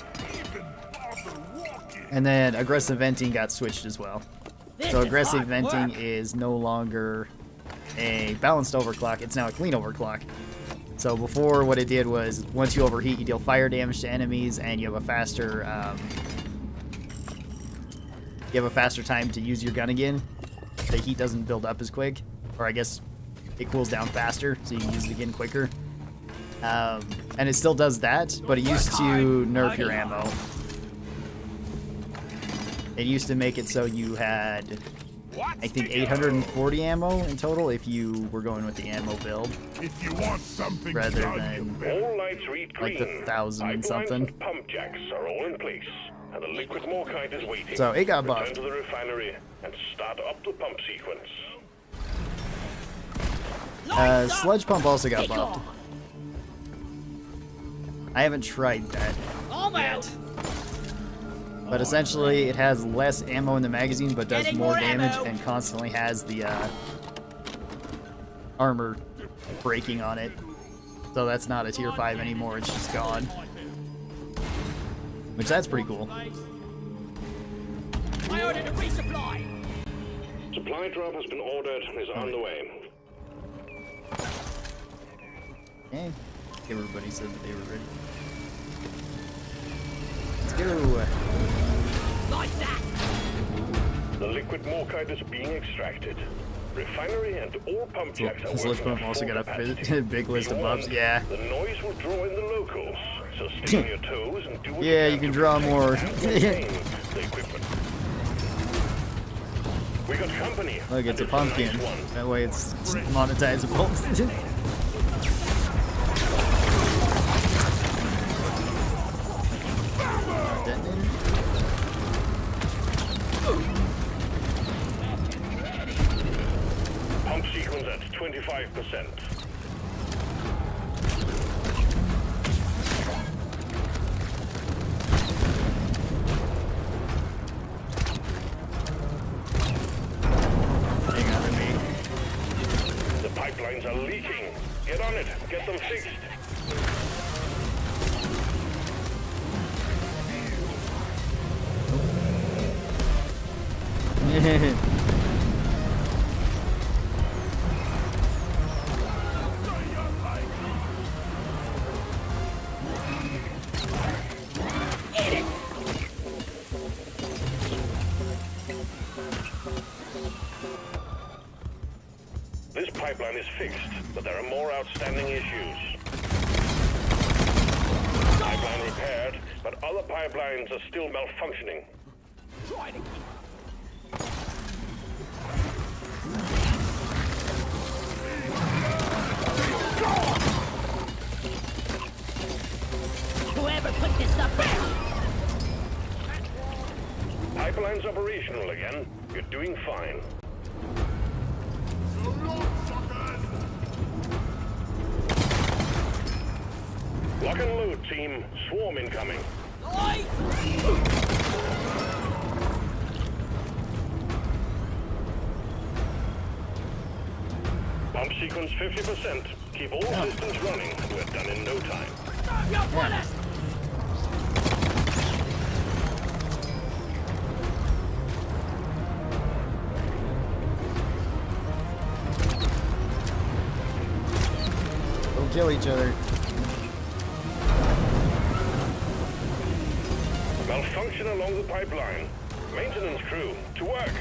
bother walking? And then aggressive venting got switched as well. This So is aggressive hard venting work. is no longer a balanced overclock, it's now a clean overclock. So before, what it did was, once you overheat, you deal fire damage to enemies, and you have a faster, time to use your gun again. The heat doesn't build up as quick, or I guess it cools down faster, so you can use it again quicker. And it still does that, but it used to nerf your ammo. It used to make it so you had, I think, 840 ammo in total if you were going with the ammo build, If you want something rather done, than you better. All lights read green. like the 1,000 and Pipelines something. and pump jacks are all in place, and the liquid morkite is waiting. So it got Return buffed. to the refinery and start up the pump sequence. Lights up. Sludge pump also got Take buffed. off. I haven't tried that, I'm out. but essentially it has less ammo in the magazine, but does Getting more more damage ammo. and constantly has the armor breaking on it. So that's not a tier 5 anymore, it's just gone. Which that's pretty cool. I ordered a resupply. Supply drop has been ordered and is on the way. Okay. Everybody said that they were ready. Let's go. Like that. The liquid morkite is being extracted. Refinery and all pump jacks are Sludge working pump at also full got a capacity. big list of Be buffs. warned, Yeah. The noise will draw in the locals, so stay on your toes and do what Yeah, you you can to draw protect more. and maintain the equipment. We got company. Look, it's a and pumpkin. nice one. That way it's monetizable. Detonator? Pump sequence at 25%. pipelines are leaking. Get on it. Get them fixed. This pipeline is fixed, but there are more outstanding issues. Pipeline repaired, but other pipelines are still malfunctioning. Try to keep. Whoever put this up there. Pipeline's operational again. You're doing fine. Lock and load, team. Swarm incoming. Oi! Pump sequence 50%. Keep all systems running. We're done in no time. Stop your bullet! Don't kill each other. Malfunction along the pipeline. Maintenance crew, to work.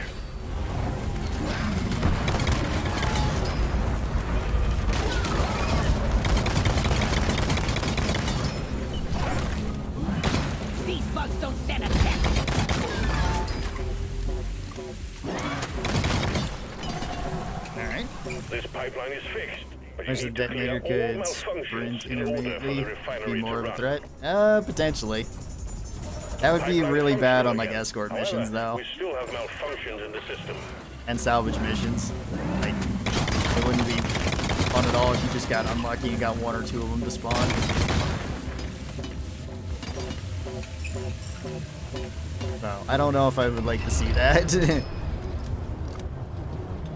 These bugs don't stand a chance. Alright. This pipeline is fixed. But you There's a need to clear detonator all could malfunctions sprint in order for the intermittently, be refinery more to of a run. threat. Potentially. That would be Pipeline really bad on like functional escort again. missions However, though, we still have malfunctions in the system. and salvage missions. Like, it wouldn't be fun at all if you just got unlucky and got one or two of them to spawn. So, I don't know if I would like to see that.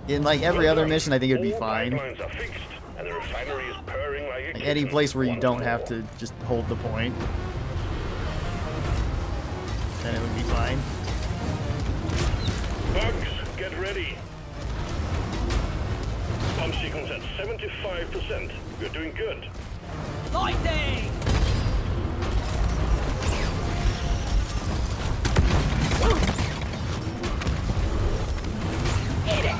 In like every other mission, I think it'd be All fine. pipelines are fixed, and the refinery is purring like a Like any kitten. place where you Once don't more. have to just hold the point, then it would be fine. Bugs, get ready. Pump sequence at 75%. You're doing good. Lighting! Eat it!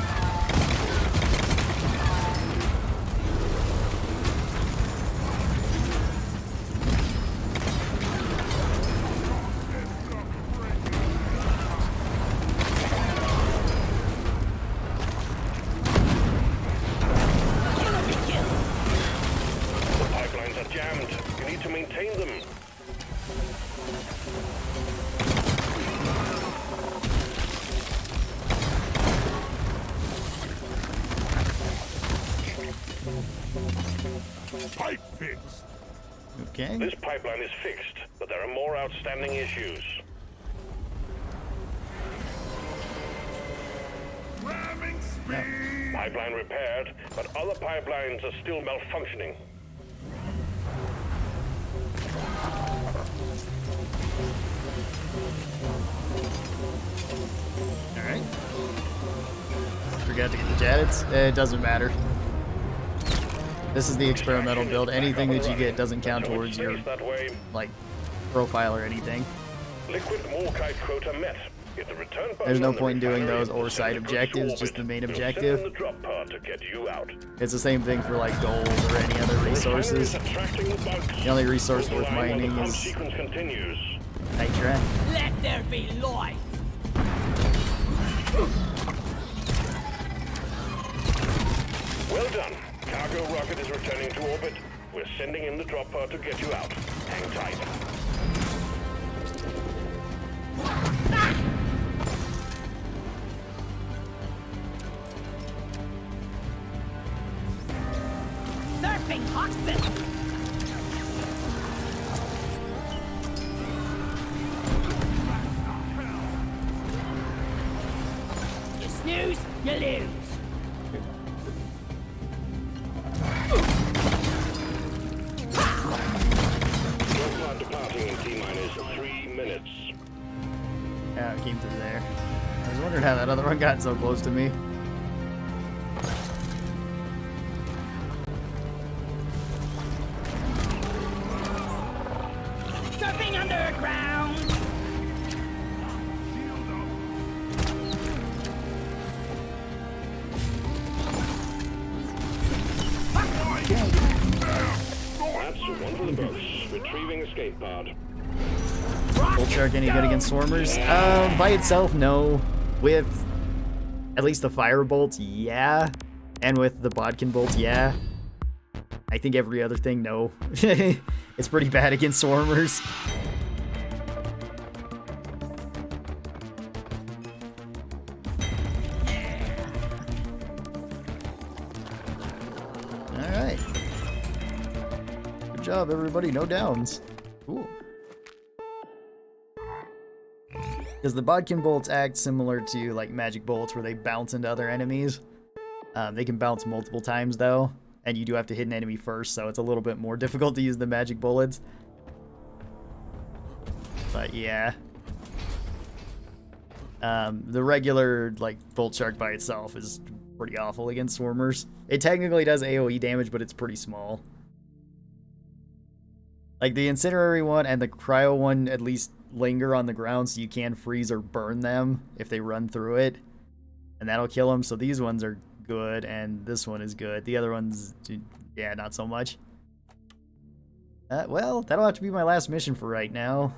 Killer be killed! The pipelines are jammed. You need to maintain them. Pipe fixed. Okay. This pipeline is fixed, but there are more outstanding issues. Ramming speed. Pipeline repaired, but other pipelines are still malfunctioning. Alright. Forgot to get the Jadits. It doesn't matter. This is the experimental build. Anything that you get doesn't count So it towards your stays that way. like profile or anything. Liquid Morkite quota met. Hit the return button There's no on the point in doing refinery those or and side send the objectives, goods to just the main orbit. objective. We'll send in the drop pod to get you out. It's the same thing for like gold or any other resources. The refinery is attracting the bugs. The only resource Hold the worth line while the mining pump is sequence continues. nitrat. Let there be light! Well done. Cargo rocket is returning to orbit. We're sending in the drop pod to get you out. Hang tight. Surfing toxin! You snooze, you lose. Weird how that other one got so close to me. Surfing underground. That's one for the books. Retrieving escape pod. Bolt Shark any good against Swarmers? By itself, no. With at least the Fire Bolts, yeah. And with the Bodkin Bolts, yeah. I think every other thing, no. It's pretty bad against Swarmers. Alright. Good job, everybody. No downs. Cool. Because the Bodkin Bolts act similar to like Magic Bolts where they bounce into other enemies. They can bounce multiple times though, and you do have to hit an enemy first, so it's a little bit more difficult to use the Magic Bullets. But yeah. The regular like Bolt Shark by itself is pretty awful against Swarmers. It technically does AoE damage, but it's pretty small. Like the Incinerary one and the Cryo one at least linger on the ground so you can freeze or burn them if they run through it. And that'll kill them. So these ones are good and this one is good. The other ones, yeah, not so much. Well, that'll have to be my last mission for right now.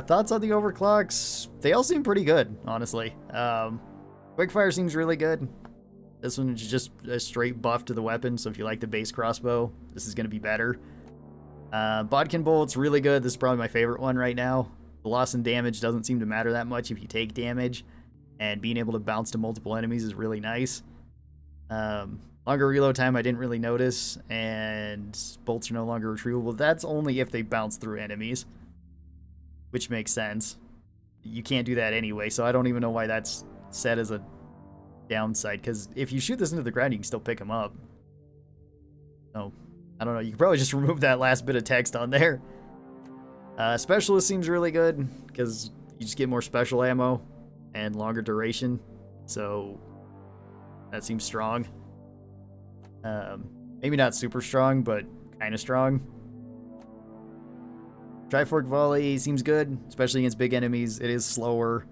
Thoughts on the Overclocks? They all seem pretty good, honestly. Quickfire seems really good. This one is just a straight buff to the weapon, so if you like the base crossbow, this is going to be better. Bodkin Bolt's really good. This is probably my favorite one right now. The loss in damage doesn't seem to matter that much if you take damage, and being able to bounce to multiple enemies is really nice. Longer reload time I didn't really notice, and bolts are no longer retrievable. That's only if they bounce through enemies, which makes sense. You can't do that anyway, so I don't even know why that's set as a downside, because if you shoot this into the ground, you can still pick them up. So, I don't know, you could probably just remove that last bit of text on there. Specialist seems really good, because you just get more special ammo and longer duration, so that seems strong. Maybe not super strong, but kind of strong. Trifork Volley seems good, especially against big enemies. It is slower.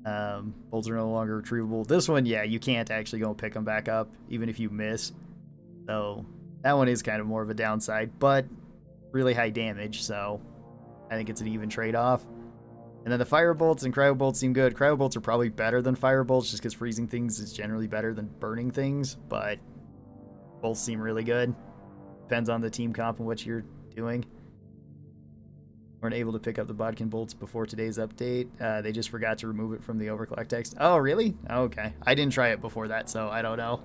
Bolts are no longer retrievable. This one, yeah, you can't actually go pick them back up, even if you miss. So that one is kind of more of a downside, but really high damage, so I think it's an even trade-off. And then the Fire Bolts and Cryo Bolts seem good. Cryo Bolts are probably better than Fire Bolts, just because freezing things is generally better than burning things, but both seem really good. Depends on the team comp and what you're doing. Weren't able to pick up the Bodkin Bolts before today's update. They just forgot to remove it from the overclock text. Oh, really? Oh, okay. I didn't try it before that, so I don't know.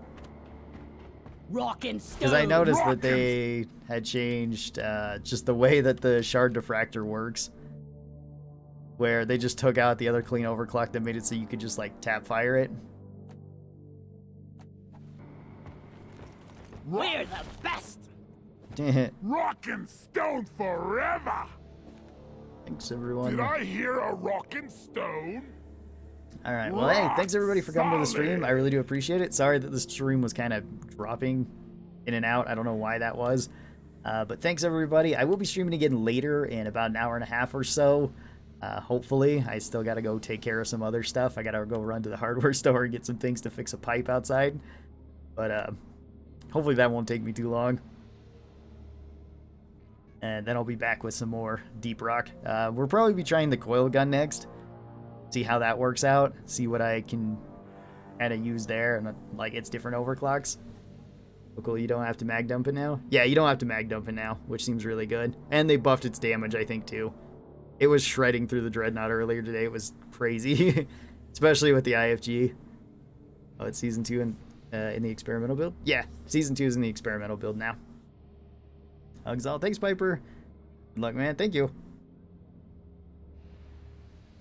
Because I noticed that they had changed just the way that the shard diffractor works, where they just took out the other clean overclock that made it so you could just like tap fire it. We're the best. Rockin' stone forever! Thanks, everyone. Did I hear a rockin' stone? Alright, well, hey, thanks everybody for coming to the stream. I really do appreciate it. Sorry that the stream was kind of dropping in and out. I don't know why that was. But thanks, everybody. I will be streaming again later in about an hour and a half or so. Hopefully. I still got to go take care of some other stuff. I got to go run to the hardware store and get some things to fix a pipe outside. But hopefully that won't take me too long. And then I'll be back with some more Deep Rock. We'll probably be trying the coil gun next. See how that works out. See what I can kind of use there. And like its different overclocks. Oh, cool, you don't have to mag dump it now? Yeah, you don't have to mag dump it now, which seems really good. And they buffed its damage, I think, too. It was shredding through the Dreadnought earlier today. It was crazy. Especially with the IFG. Oh, it's Season 2 in the experimental build? Yeah, Season 2 is in the experimental build now. Hugs all. Thanks, Piper. Good luck, man. Thank you.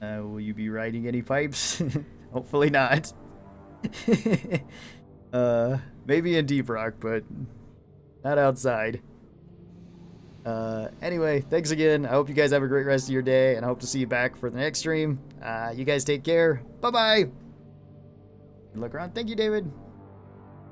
Will you be riding any pipes? Hopefully not. Maybe in Deep Rock, but not outside. Anyway, thanks again. I hope you guys have a great rest of your day, and I hope to see you back for the next stream. You guys take care. Bye-bye. Look around. Thank you, David.